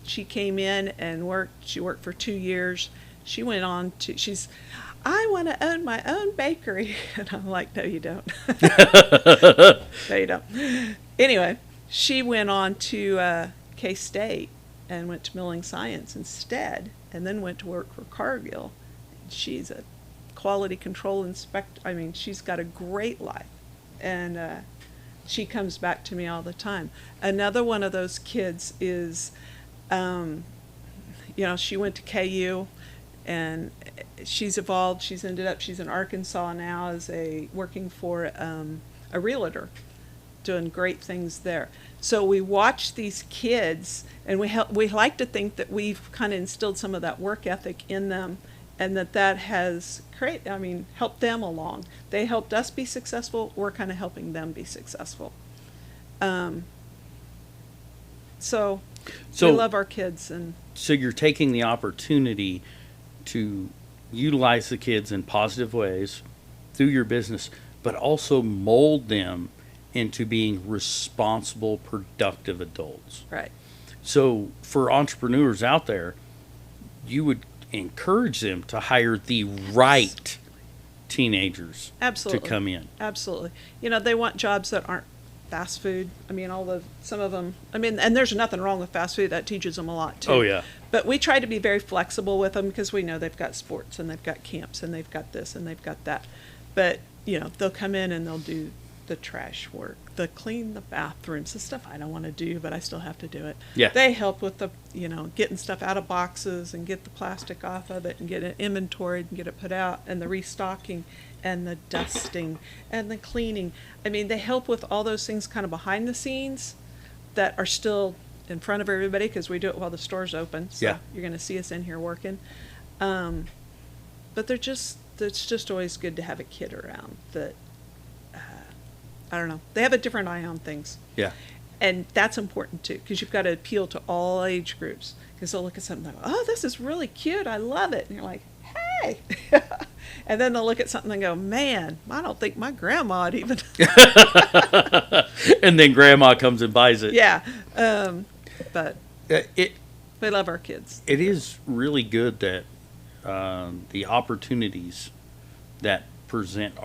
came in and worked. She worked for 2 years. She went on to, I want to own my own bakery. And I'm like, no, you don't. No, you don't. Anyway, she went on to K-State and went to milling science instead, and then went to work for Cargill. She's a quality control inspector. I mean, she's got a great life, and she comes back to me all the time. Another one of those kids is, she went to KU, and she's evolved. She's in Arkansas now as working for a realtor, doing great things there. So we watch these kids, and we like to think that we've kind of instilled some of that work ethic in them, and that has helped them along. They helped us be successful. We're kind of helping them be successful. So we love our kids. And so you're taking the opportunity to utilize the kids in positive ways through your business, but also mold them into being responsible, productive adults. Right. So for entrepreneurs out there, you would encourage them to hire the right teenagers Absolutely. to come in. Absolutely. They want jobs that aren't fast food. Some of them, and there's nothing wrong with fast food. That teaches them a lot too. Oh, yeah. But we try to be very flexible with them because we know they've got sports and they've got camps and they've got this and they've got that. But, they'll come in and they'll do the trash work, clean the bathrooms, the stuff I don't want to do, but I still have to do it. Yeah. They help with the, getting stuff out of boxes and get the plastic off of it and get it inventoried and get it put out, and the restocking and the dusting and the cleaning. They help with all those things kind of behind the scenes that are still in front of everybody because we do it while the store's open. So Yeah. You're going to see us in here working. But it's just always good to have a kid around that, I don't know, they have a different eye on things. Yeah. And that's important too, because you've got to appeal to all age groups. Because they'll look at something and go, oh, this is really cute, I love it. And you're like, hey. And then they'll look at something and go, man, I don't think my grandma'd even. And then grandma comes and buys it. Yeah. But we love our kids. It is really good that the opportunities that present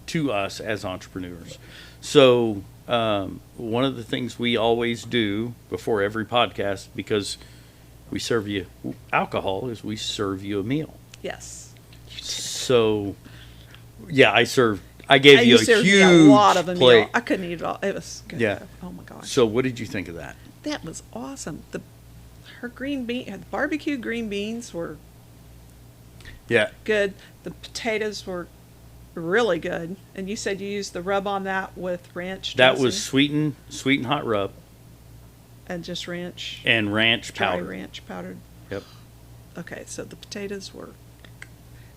to us as entrepreneurs. So one of the things we always do before every podcast, because we serve you alcohol, is we serve you a meal. Yes. So, yeah, I gave you a huge lot of a plate. meal. I couldn't eat it all. It was good. Yeah. Oh my gosh. So what did you think of that? That was awesome. Her barbecue green beans were Yeah. good. The potatoes were really good. And you said you used the rub on that with ranch That dressing was sweet and hot rub and just ranch. and ranch Dry powder. ranch powdered. Yep. Okay, so the potatoes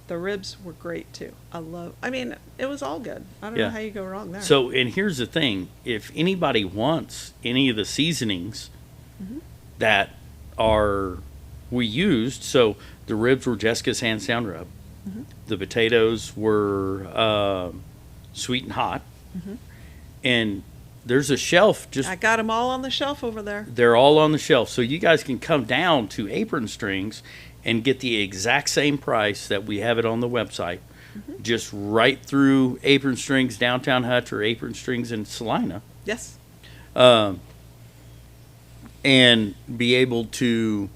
the ribs were great too. It was all good. I don't know how you go wrong there. So, and here's the thing. If anybody wants any of the seasonings that we used, so the ribs were Jessica's hands down rub. The potatoes were sweet and hot. And there's a shelf I got them all on the shelf over there. They're all on the shelf. So you guys can come down to Apron Strings and get the exact same price that we have it on the website. Just right through Apron Strings downtown Hutch or Apron Strings in Salina. Yes. And be able to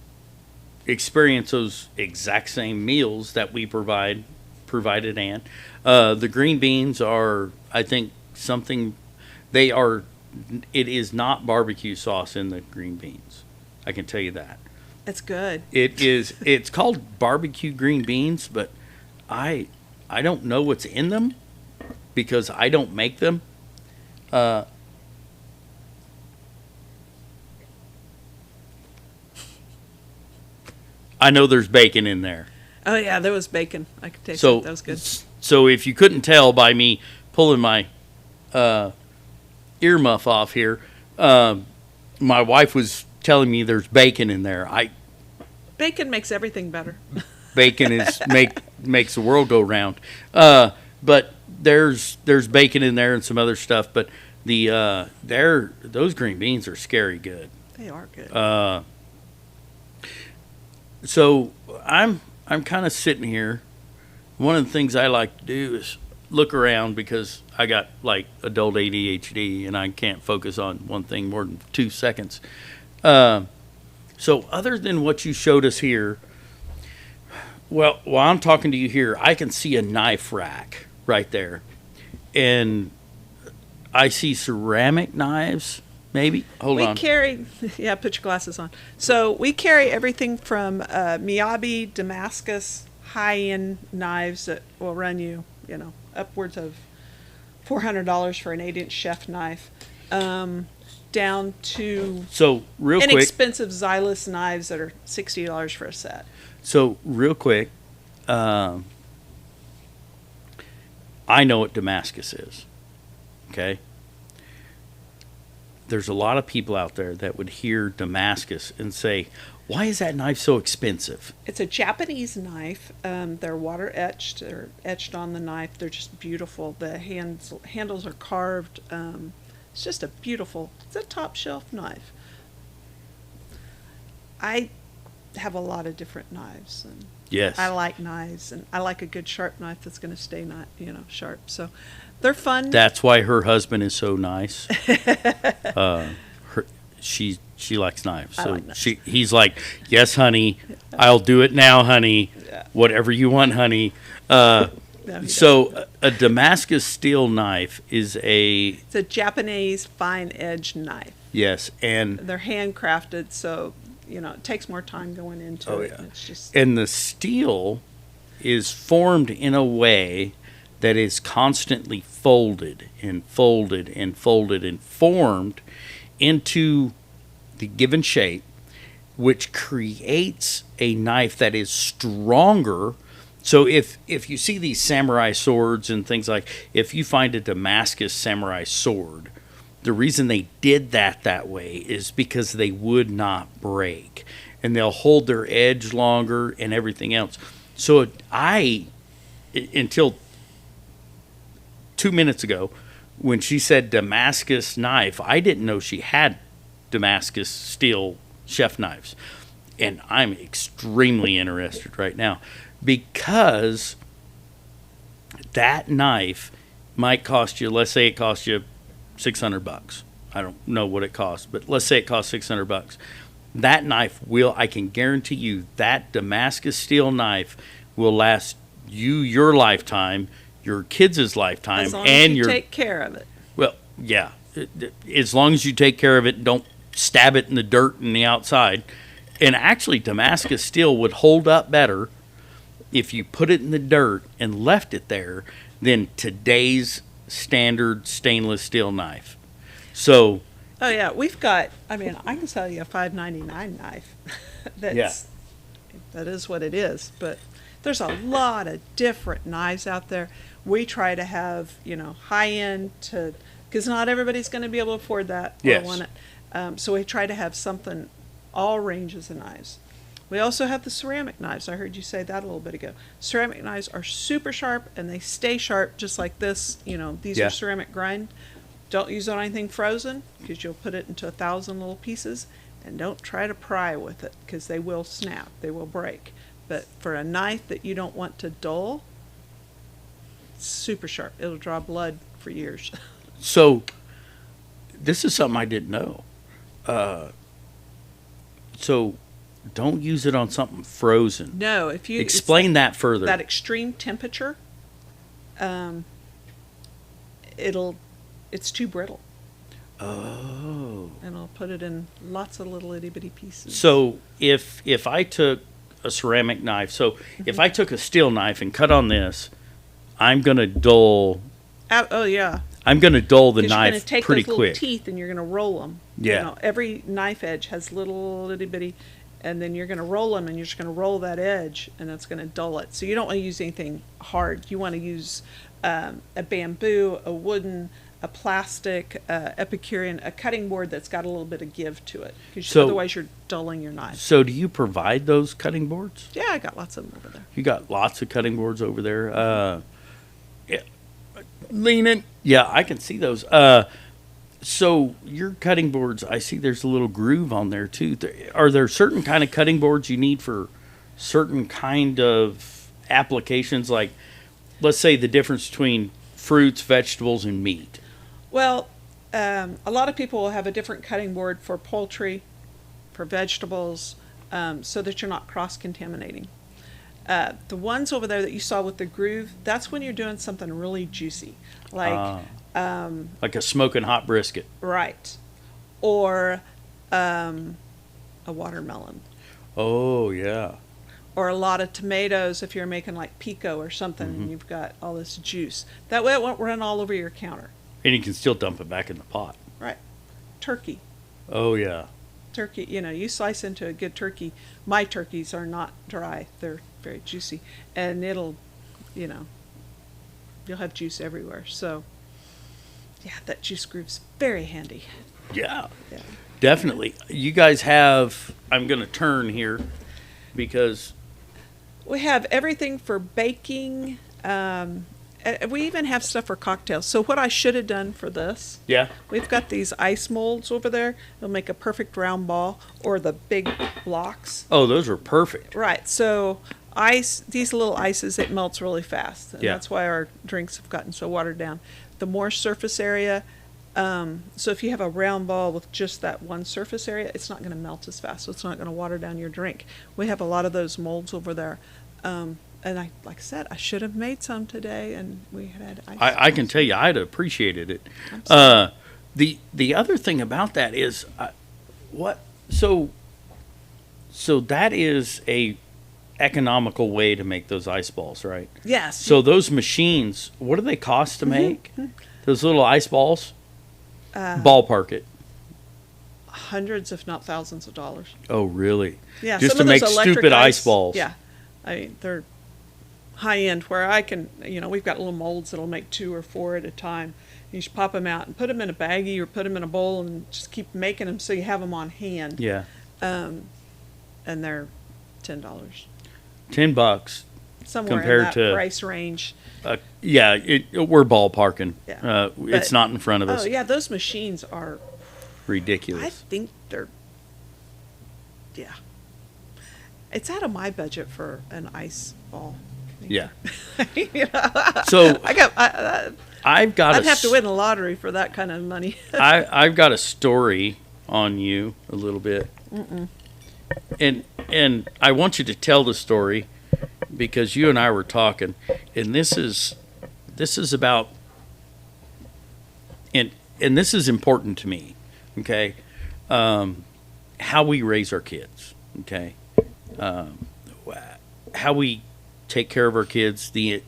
experience those exact same meals that we provided Ann. The green beans are, I think, it is not barbecue sauce in the green beans. I can tell you that. It's good. It's called barbecue green beans, but I don't know what's in them because I don't make them. I know there's bacon in there. Oh yeah, there was bacon. I could taste So it. That was good. So if you couldn't tell by me pulling my earmuff off here, my wife was telling me there's bacon in there. Bacon makes everything better. Bacon makes the world go round. But there's bacon in there and some other stuff. But those green beans are scary good. They are good. So I'm kind of sitting here. One of the things I like to do is look around because I got like adult ADHD and I can't focus on one thing more than 2 seconds. So other than what you showed us here, well, while I'm talking to you here, I can see a knife rack right there. And I see ceramic knives, maybe. Hold on. We carry, yeah, put your glasses on. So we carry everything from Miyabi, Damascus, high-end knives that will run you, upwards of $400 for an 8-inch chef knife, down to So real quick. inexpensive Xylus knives that are $60 for a set. So real quick, I know what Damascus is. Okay. There's a lot of people out there that would hear Damascus and say, why is that knife so expensive? It's a Japanese knife. They're water etched. They're etched on the knife. They're just beautiful. The handles are carved. It's just it's a top shelf knife. I have a lot of different knives, and Yes. I like knives, and I like a good sharp knife that's going to stay sharp. So they're fun. That's why her husband is so nice. She likes knives. I So like knives. he's like, yes, honey, I'll do it now, honey. Yeah. Whatever you want, honey. No, he So a Damascus steel knife is it's a Japanese fine edge knife. yes, and They're handcrafted, so it takes more time going into Oh, it. yeah. It's just the steel is formed in a way that is constantly folded and folded and folded and formed into the given shape, which creates a knife that is stronger. So if you see these samurai swords and things like, if you find a Damascus samurai sword, the reason they did that way is because they would not break, and they'll hold their edge longer and everything else. So until 2 minutes ago, when she said Damascus knife, I didn't know she had Damascus steel chef knives. And I'm extremely interested right now because that knife might cost you, let's say it costs you $600. I don't know what it costs, but let's say it costs $600. That knife I can guarantee you, that Damascus steel knife will last you your lifetime, your kids' lifetime, as long and as you your take care of it. well, yeah, as long as you take care of it, don't stab it in the dirt and the outside. And actually, Damascus steel would hold up better if you put it in the dirt and left it there than today's standard stainless steel knife. So, Oh yeah, we've got. I can sell you a $5.99 knife. That is what it is. But there's a lot of different knives out there. We try to have high end because not everybody's going to be able to afford that or Yes. want it. So we try to have something, all ranges of knives. We also have the ceramic knives. I heard you say that a little bit ago. Ceramic knives are super sharp and they stay sharp just like this. These Yeah. are ceramic grind. Don't use it on anything frozen because you'll put it into 1,000 little pieces. And don't try to pry with it because they will snap. They will break. But for a knife that you don't want to dull, it's super sharp. It'll draw blood for years. so this is something I didn't know. So don't use it on something frozen. No, if you Explain that further. that extreme temperature, it's too brittle. Oh. And I'll put it in lots of little itty bitty pieces. So if I took a ceramic knife, so if I took a steel knife and cut on this, I'm gonna dull. Oh yeah. I'm gonna dull the 'Cause you're knife going to take pretty those little quick. teeth and you're going to roll them. Yeah. Every knife edge has little itty bitty, and then you're going to roll them, and you're just going to roll that edge, and it's going to dull it. So you don't want to use anything hard. You want to use a bamboo, a wooden, a plastic, Epicurean, a cutting board that's got a little bit of give to it. Because So- otherwise you're dulling your knife. So do you provide those cutting boards? Yeah, I got lots of them over there. You got lots of cutting boards over there. Yeah. Lean in. Yeah, I can see those. So your cutting boards, I see there's a little groove on there too. Are there certain kind of cutting boards you need for certain kind of applications? Like, let's say the difference between fruits, vegetables, and meat. Well, a lot of people will have a different cutting board for poultry, for vegetables, so that you're not cross-contaminating. The ones over there that you saw with the groove, that's when you're doing something really juicy, like Like a smoking hot brisket. right, or a watermelon, Oh, yeah. or a lot of tomatoes if you're making like pico or something, and you've got all this juice. That way it won't run all over your counter. And you can still dump it back in the pot. Right. Turkey. Oh, yeah. Turkey, you slice into a good turkey. My turkeys are not dry. They're very juicy. And it'll, you'll have juice everywhere. So, yeah, that juice groove's very handy. Yeah. Yeah. Definitely. You guys have, I'm going to turn here because, We have everything for baking. We even have stuff for cocktails. So what I should have done for this, yeah. we've got these ice molds over there. They'll make a perfect round ball, or the big blocks. Oh, those are perfect. Right. So these little ices, it melts really fast. And Yeah. that's why our drinks have gotten so watered down. The more surface area, so if you have a round ball with just that one surface area, it's not going to melt as fast. So it's not going to water down your drink. We have a lot of those molds over there. And like I said, I should have made some today, and we had ice. I can tell you, I'd appreciated it. The other thing about that is, so that is a economical way to make those ice balls, right? Yes. So those machines, what do they cost to make? Those little ice balls? Ballpark it. Hundreds, if not thousands of dollars. Oh, really? Yeah. Just some to of make those electric stupid ice balls. Yeah. I mean, they're high end where I can, we've got little molds that'll make 2 or 4 at a time. You just pop them out and put them in a baggie or put them in a bowl and just keep making them so you have them on hand. Yeah. And they're $10. $10 Somewhere compared in that to price range. Yeah, we're ballparking. Yeah. It's not in front of us. Oh, yeah, those machines are, Ridiculous. I think they're, yeah. It's out of my budget for an ice ball. Yeah. Yeah. So I'd have to win the lottery for that kind of money. I've got a story on you a little bit. And I want you to tell the story because you and I were talking, and this is about and this is important to me, okay? How we raise our kids, okay? How we take care of our kids, the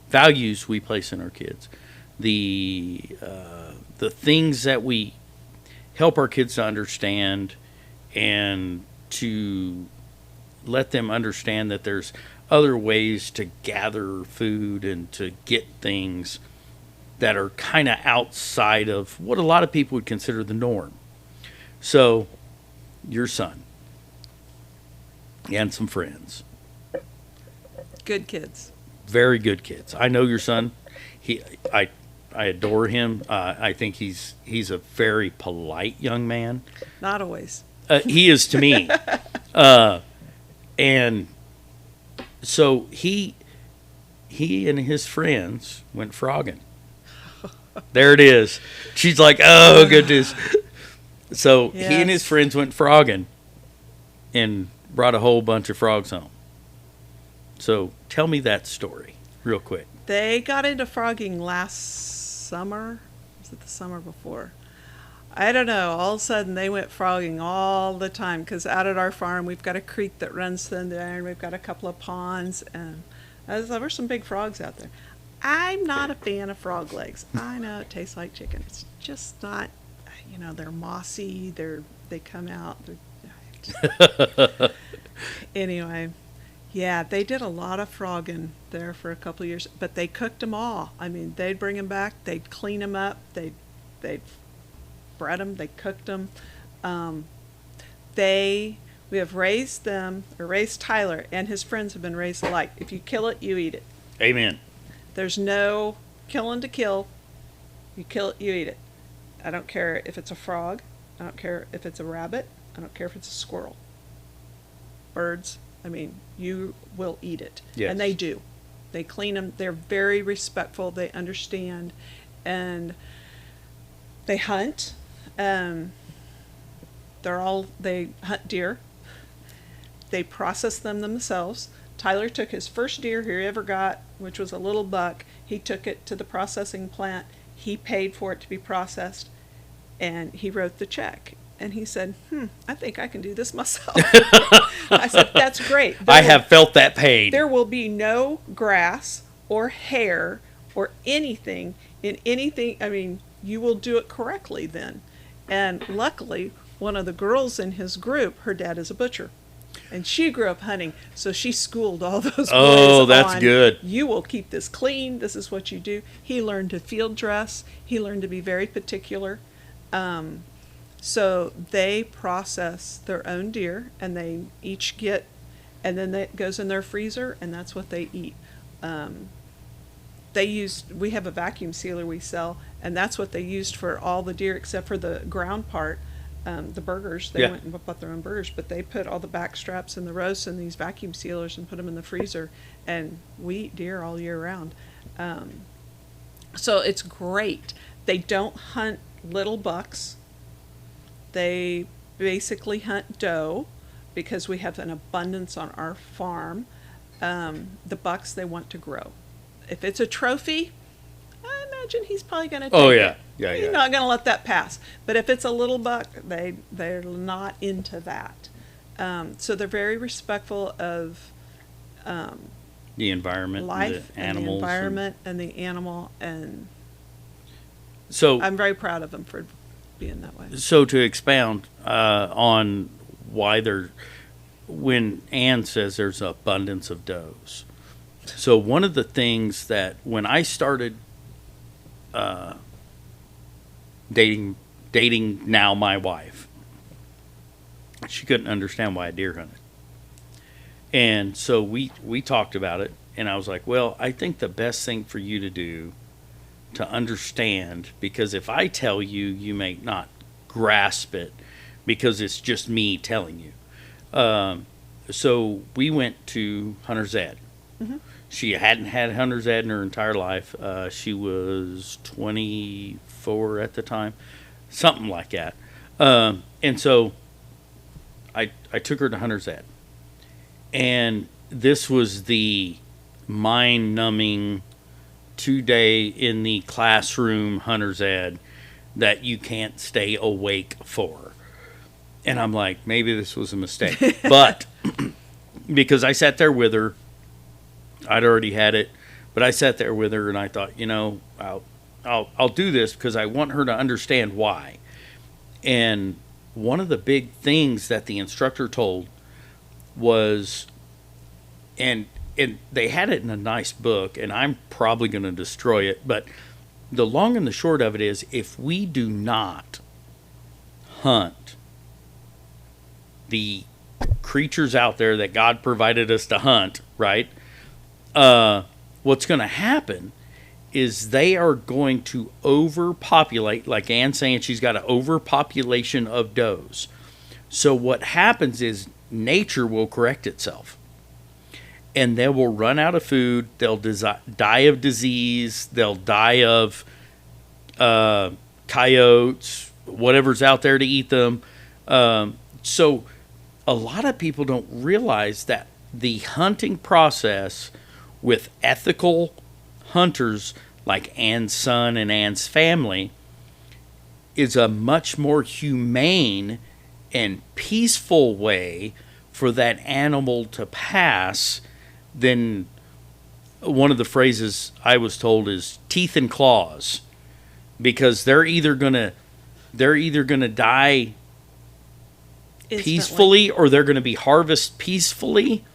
values we place in our kids, the things that we help our kids to understand, and to let them understand that there's other ways to gather food and to get things that are kind of outside of what a lot of people would consider the norm. So, your son and some friends, Good kids. very good kids. I know your son. I adore him. I think he's a very polite young man. Not always. He is to me. And so he and his friends went frogging. There it is. She's like, oh, goodness. So he and his Yes. friends went frogging and brought a whole bunch of frogs home. So tell me that story real quick. They got into frogging last summer. Was it the summer before? I don't know. All of a sudden, they went frogging all the time because out at our farm, we've got a creek that runs through there, and we've got a couple of ponds, and there's some big frogs out there. I'm not a fan of frog legs. I know it tastes like chicken. It's just not, they're mossy. They come out. Anyway, yeah, they did a lot of frogging there for a couple of years, but they cooked them all. I mean, they'd bring them back, they'd clean them up, they'd bread them, they cooked them. We have raised Tyler, and his friends have been raised alike. If you kill it, you eat it. Amen. There's no killing to kill. You kill it, you eat it. I don't care if it's a frog. I don't care if it's a rabbit. I don't care if it's a squirrel. Birds, I mean, you will eat it. Yes. And they do. They clean them. They're very respectful. They understand. And they hunt. They hunt deer. They process them themselves. Tyler took his first deer he ever got, which was a little buck. He took it to the processing plant. He paid for it to be processed, and he wrote the check. And he said, I think I can do this myself. I said, that's great. I have felt that pain. There will be no grass or hair or anything in anything. I mean, you will do it correctly then. And luckily, one of the girls in his group, her dad is a butcher. And she grew up hunting, so she schooled all those boys Oh, that's on, good. You will keep this clean. This is what you do. He learned to field dress. He learned to be very particular. So they process their own deer, and they each get, and then that goes in their freezer, and that's what they eat. We have a vacuum sealer we sell, and that's what they used for all the deer except for the ground part. The burgers, they went and bought their own burgers, but they put all the back straps and the roasts in these vacuum sealers and put them in the freezer, and we eat deer all year round. So it's great. They don't hunt little bucks. They basically hunt doe because we have an abundance on our farm. The bucks they want to grow. If it's a trophy, I imagine he's probably going to take it. He's not going to let that pass. But if it's a little buck, they're not into that. So they're very respectful of the environment, life, the animals, and the environment, and the animal, and so I'm very proud of them for being that way. So to expound on why when Ann says there's an abundance of does. So one of the things that when I started dating now my wife, she couldn't understand why I deer hunted. And so we talked about it, and I was like, well, I think the best thing for you to do to understand, because if I tell you, you may not grasp it because it's just me telling you. So we went to Hunter's Ed. Mm-hmm. She hadn't had Hunter's Ed in her entire life. She was 24 at the time, something like that. And so I took her to Hunter's Ed. And this was the mind-numbing 2-day in the classroom Hunter's Ed that you can't stay awake for. And I'm like, maybe this was a mistake. But because I sat there with her, I'd already had it, but I sat there with her and I thought, I'll do this because I want her to understand why. And one of the big things that the instructor told was, and they had it in a nice book, and I'm probably going to destroy it, but the long and the short of it is, if we do not hunt the creatures out there that God provided us to hunt, right? What's going to happen is they are going to overpopulate, like Ann's saying, she's got an overpopulation of does. So what happens is nature will correct itself. And they will run out of food. They'll die of disease. They'll die of coyotes, whatever's out there to eat them. So a lot of people don't realize that the hunting process with ethical hunters like Ann's son and Ann's family is a much more humane and peaceful way for that animal to pass than one of the phrases I was told is teeth and claws, because they're either gonna die Instantly. Peacefully, or they're going to be harvested peacefully,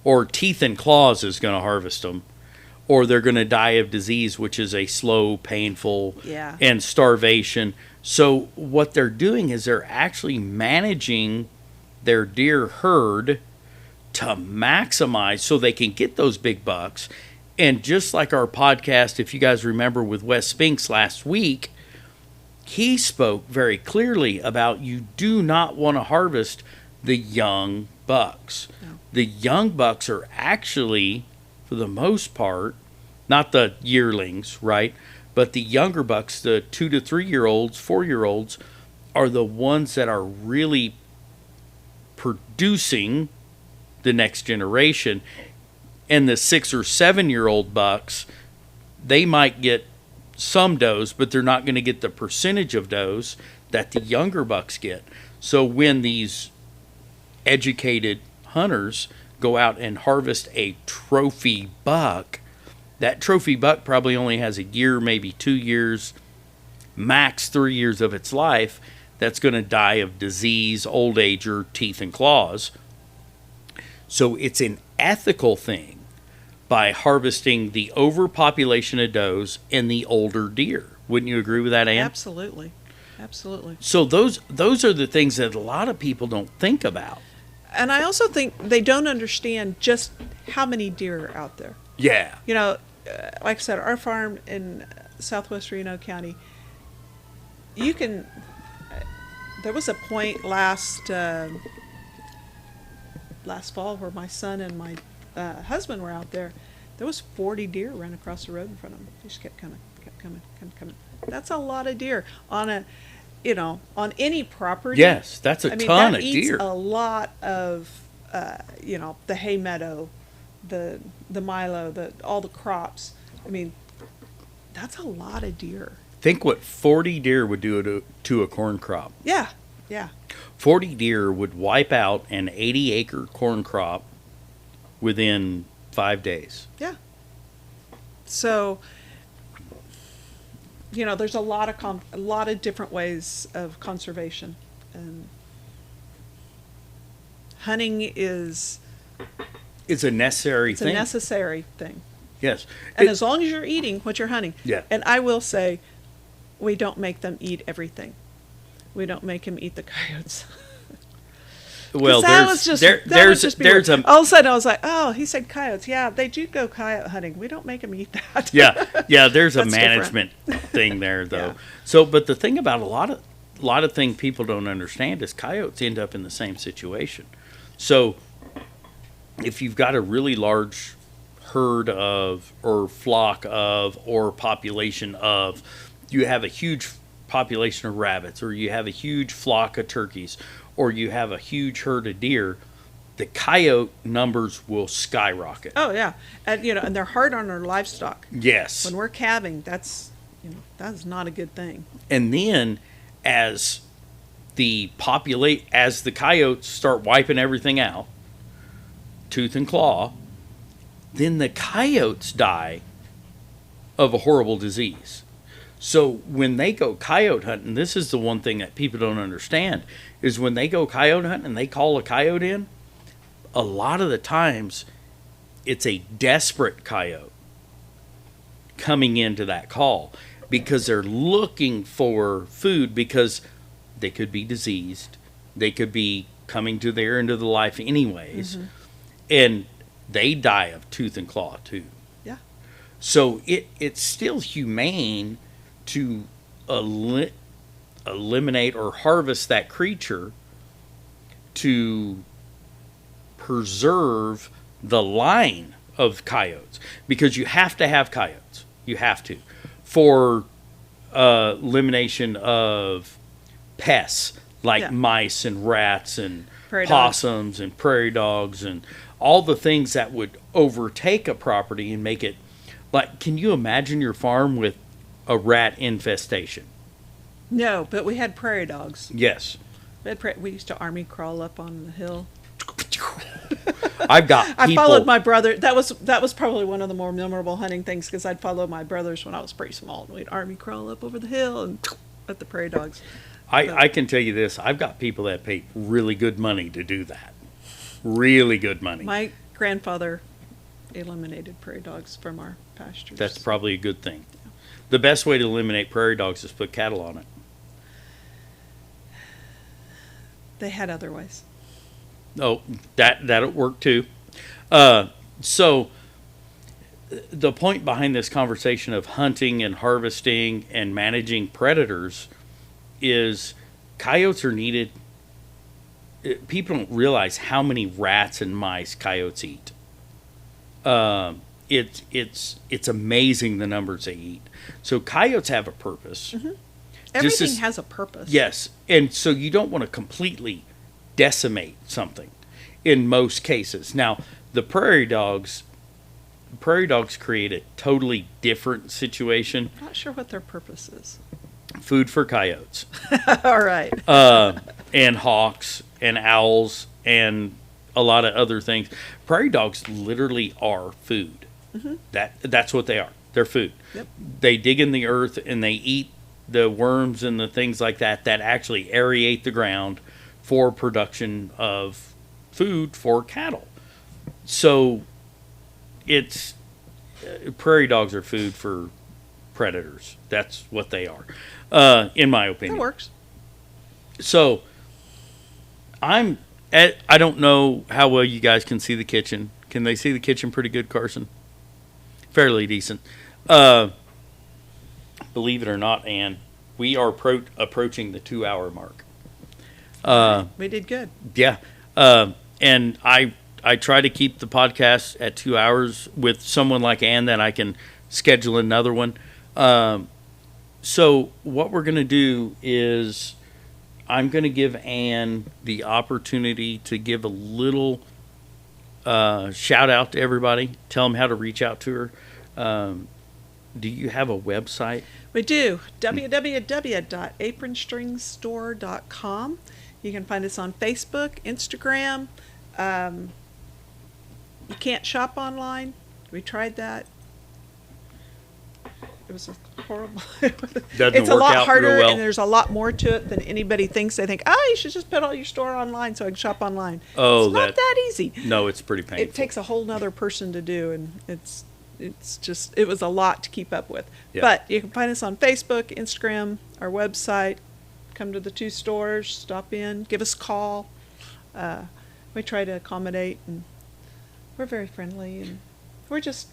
or teeth and claws is going to harvest them, or they're going to die of disease, which is a slow, painful, and starvation. So what they're doing is they're actually managing their deer herd to maximize so they can get those big bucks. And just like our podcast, if you guys remember with Wes Spinks last week, he spoke very clearly about you do not want to harvest the young bucks. No. The young bucks are actually, for the most part, not the yearlings, right? But the younger bucks, the 2 to 3 year olds, 4 year olds, are the ones that are really producing the next generation. And the 6 or 7 year old bucks, they might get some does, but they're not going to get the percentage of does that the younger bucks get. So when these educated hunters go out and harvest a trophy buck, that trophy buck probably only has a year, maybe 2 years, max 3 years of its life, that's going to die of disease, old age, or teeth and claws. So it's an ethical thing by harvesting the overpopulation of does and the older deer. Wouldn't you agree with that, Ann? Absolutely. Absolutely. So those are the things that a lot of people don't think about. And I also think they don't understand just how many deer are out there. Yeah. You know, like I said, our farm in southwest Reno County, you can, there was a point last fall where my son and my husband were out there. There was 40 deer ran across the road in front of them. They just kept coming. That's a lot of deer on a, you know, on any property. Yes, that's a ton that of eats deer. A lot of, you know, the hay meadow, the milo, all the crops. I mean, that's a lot of deer. Think what 40 deer would do to a corn crop. Yeah. 40 deer would wipe out an 80-acre corn crop within 5 days. Yeah. So, you know, there's a lot of different ways of conservation, and hunting is It's a necessary thing. a necessary thing. Yes. And as long as you're eating what you're hunting. Yeah. And I will say, we don't make them eat everything. We don't make them eat the coyotes. Well, there's there's a all of a sudden I was like, oh, he said coyotes. Yeah, they do go coyote hunting. We don't make them eat that. yeah. There's a That's management thing there, though. Yeah. So, but the thing about a lot of things people don't understand is coyotes end up in the same situation. So, if you've got a really large herd of, or flock of, or population of, you have a huge population of rabbits, or you have a huge flock of turkeys, or you have a huge herd of deer, the coyote numbers will skyrocket. Oh yeah, and you know, and they're hard on our livestock. Yes. When we're calving, that's that's not a good thing. And then as the coyotes start wiping everything out, tooth and claw, then the coyotes die of a horrible disease. So when they go coyote hunting, this is the one thing that people don't understand, is when they go coyote hunting and they call a coyote in, a lot of the times it's a desperate coyote coming into that call because they're looking for food, because they could be diseased. They could be coming to their end of the life anyways. Mm-hmm. And they die of tooth and claw too. Yeah. So it's still humane to eliminate or harvest that creature to preserve the line of coyotes, because you have to have coyotes. You have to, for elimination of pests like mice and rats and possums and prairie dogs and all the things that would overtake a property and make it like, can you imagine your farm with a rat infestation? No, but we had prairie dogs. Yes. We used to army crawl up on the hill. I've got people. I followed my brother. That was probably one of the more memorable hunting things, because I'd follow my brothers when I was pretty small, and we'd army crawl up over the hill and at the prairie dogs. I can tell you this. I've got people that pay really good money to do that. Really good money. My grandfather eliminated prairie dogs from our pastures. That's probably a good thing. Yeah. The best way to eliminate prairie dogs is put cattle on it. They had other ways. Oh, that'll work too. So the point behind this conversation of hunting and harvesting and managing predators is coyotes are needed people don't realize how many rats and mice coyotes eat. It's amazing the numbers they eat. So coyotes have a purpose. Mm-hmm. Everything has a purpose. Yes, and so you don't want to completely decimate something in most cases. Now, the prairie dogs create a totally different situation. Not sure what their purpose is. Food for coyotes. All right. And hawks and owls and a lot of other things. Prairie dogs literally are food. Mm-hmm. That's what they are. They're food. Yep. They dig in the earth and they eat the worms and the things like that actually aerate the ground for production of food for cattle. So it's prairie dogs are food for predators. That's what they are, in my opinion. That works. So I don't know how well you guys can see the kitchen. Can they see the kitchen pretty good, Carson? Fairly decent. Believe it or not, Ann, we are approaching the 2-hour mark. We did good. Yeah. And I try to keep the podcast at 2 hours with someone like Ann that I can schedule another one. So what we're going to do is I'm going to give Ann the opportunity to give a little shout out to everybody. Tell them how to reach out to her. Do you have a website? We do. www.apronstringsstore.com. You can find us on Facebook, Instagram. You can't shop online. We tried that. It was horrible. It's a lot harder, and there's a lot more to it than anybody thinks. They think, you should just put all your store online so I can shop online. Oh, it's not that easy. No, it's pretty painful. It takes a whole nother person to do, and it was a lot to keep up with. Yeah. But you can find us on Facebook, Instagram, our website. Come to the 2 stores, stop in, give us a call. We try to accommodate, and we're very friendly, and we're just,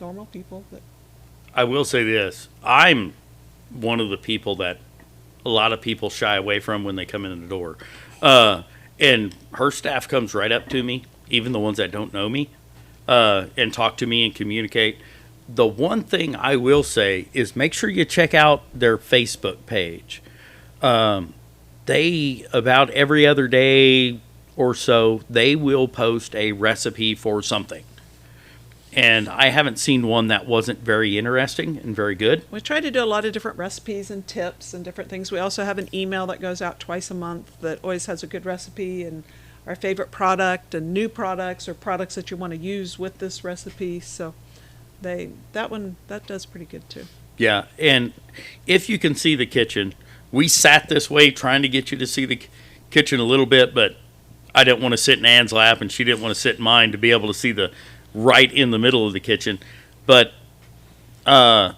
normal people. But I will say this. I'm one of the people that a lot of people shy away from when they come in the door. And her staff comes right up to me, even the ones that don't know me, and talk to me and communicate. The one thing I will say is make sure you check out their Facebook page. They, about every other day or so, they will post a recipe for something. And I haven't seen one that wasn't very interesting and very good. we try to do a lot of different recipes and tips and different things. We also have an email that goes out twice a month that always has a good recipe and our favorite product and new products or products that you want to use with this recipe. So that does pretty good too. Yeah, and if you can see the kitchen, we sat this way trying to get you to see the kitchen a little bit, but I didn't want to sit in Ann's lap and she didn't want to sit in mine to be able to see the right in the middle of the kitchen. But I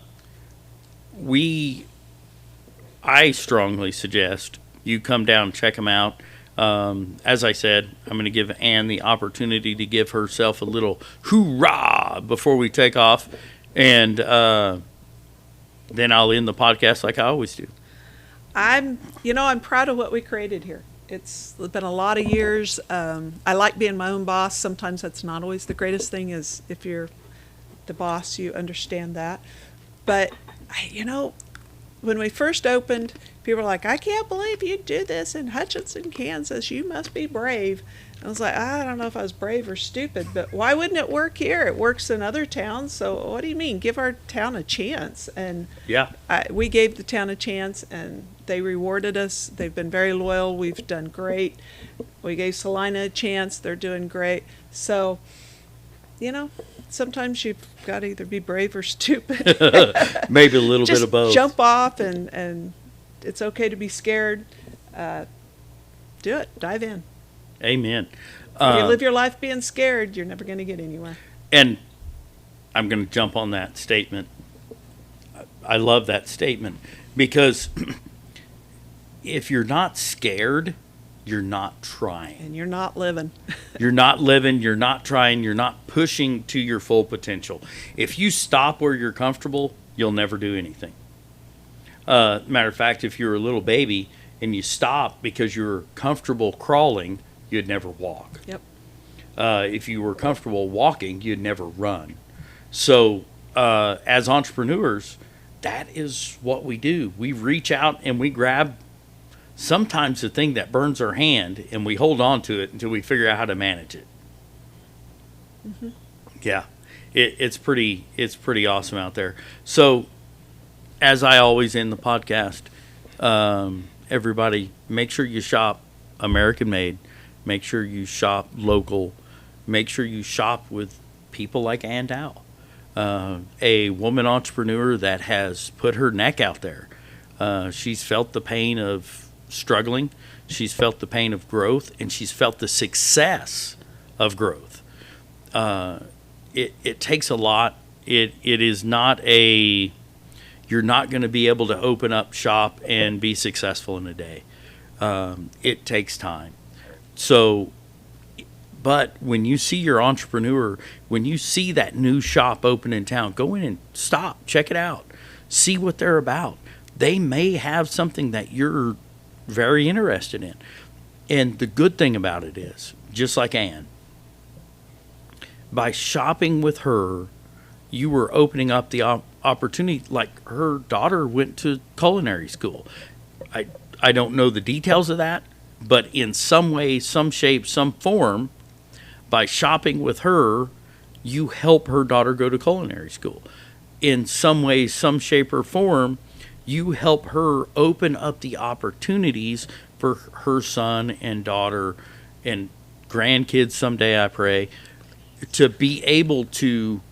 strongly suggest you come down and check them out. As I said, I'm going to give Ann the opportunity to give herself a little hoorah before we take off, and then I'll end the podcast like I always do. I'm proud of what we created here. It's been a lot of years. I like being my own boss. Sometimes that's not always the greatest thing, is if you're the boss, you understand that. But, when we first opened, people were like, I can't believe you do this in Hutchinson, Kansas. You must be brave. I was like, I don't know if I was brave or stupid, but why wouldn't it work here? It works in other towns. So what do you mean? Give our town a chance. And yeah, we gave the town a chance, and they rewarded us. They've been very loyal. We've done great. We gave Salina a chance. They're doing great. So, sometimes you've got to either be brave or stupid. Maybe a little Just bit of both. Jump off, and it's okay to be scared. Do it. Dive in. Amen. If you live your life being scared, you're never going to get anywhere. And I'm going to jump on that statement. I love that statement because if you're not scared, you're not trying. And you're not living. You're not living, you're not trying, you're not pushing to your full potential. If you stop where you're comfortable, you'll never do anything. Matter of fact, if you're a little baby and you stop because you're comfortable crawling, you'd never walk. Yep. If you were comfortable walking, you'd never run. So as entrepreneurs, that is what we do. We reach out and we grab sometimes the thing that burns our hand, and we hold on to it until we figure out how to manage it. Mm-hmm. Yeah, it's pretty awesome out there. So, as I always end the podcast, everybody, make sure you shop American made. Make sure you shop local. Make sure you shop with people like Ann Dowell, a woman entrepreneur that has put her neck out there. She's felt the pain of struggling, she's felt the pain of growth, and she's felt the success of growth. It takes a lot. It is not a, you're not going to be able to open up shop and be successful in a day. It takes time. So, but when you see your entrepreneur, when you see that new shop open in town, go in and stop, check it out, see what they're about. They may have something that you're very interested in. And the good thing about it is, just like Ann, by shopping with her, you were opening up the opportunity. Like, her daughter went to culinary school. I don't know the details of that, but in some way, some shape, some form, by shopping with her, you help her daughter go to culinary school. In some way, some shape or form, you help her open up the opportunities for her son and daughter and grandkids someday, I pray, to be able to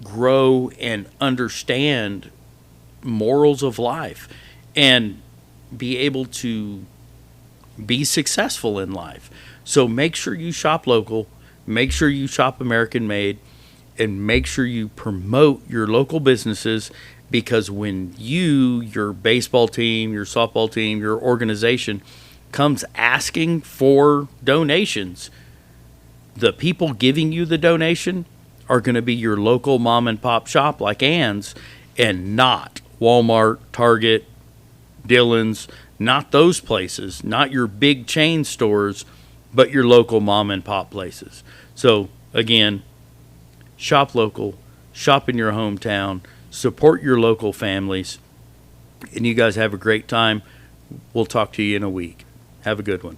grow and understand morals of life and be able to be successful in life. So make sure you shop local, make sure you shop American made, and make sure you promote your local businesses. Because when your baseball team, your softball team, your organization comes asking for donations, the people giving you the donation are going to be your local mom and pop shop like Ann's, and not Walmart, Target, Dillon's, not those places, not your big chain stores, but your local mom and pop places. So again, shop local, shop in your hometown, support your local families, and you guys have a great time. We'll talk to you in a week. Have a good one.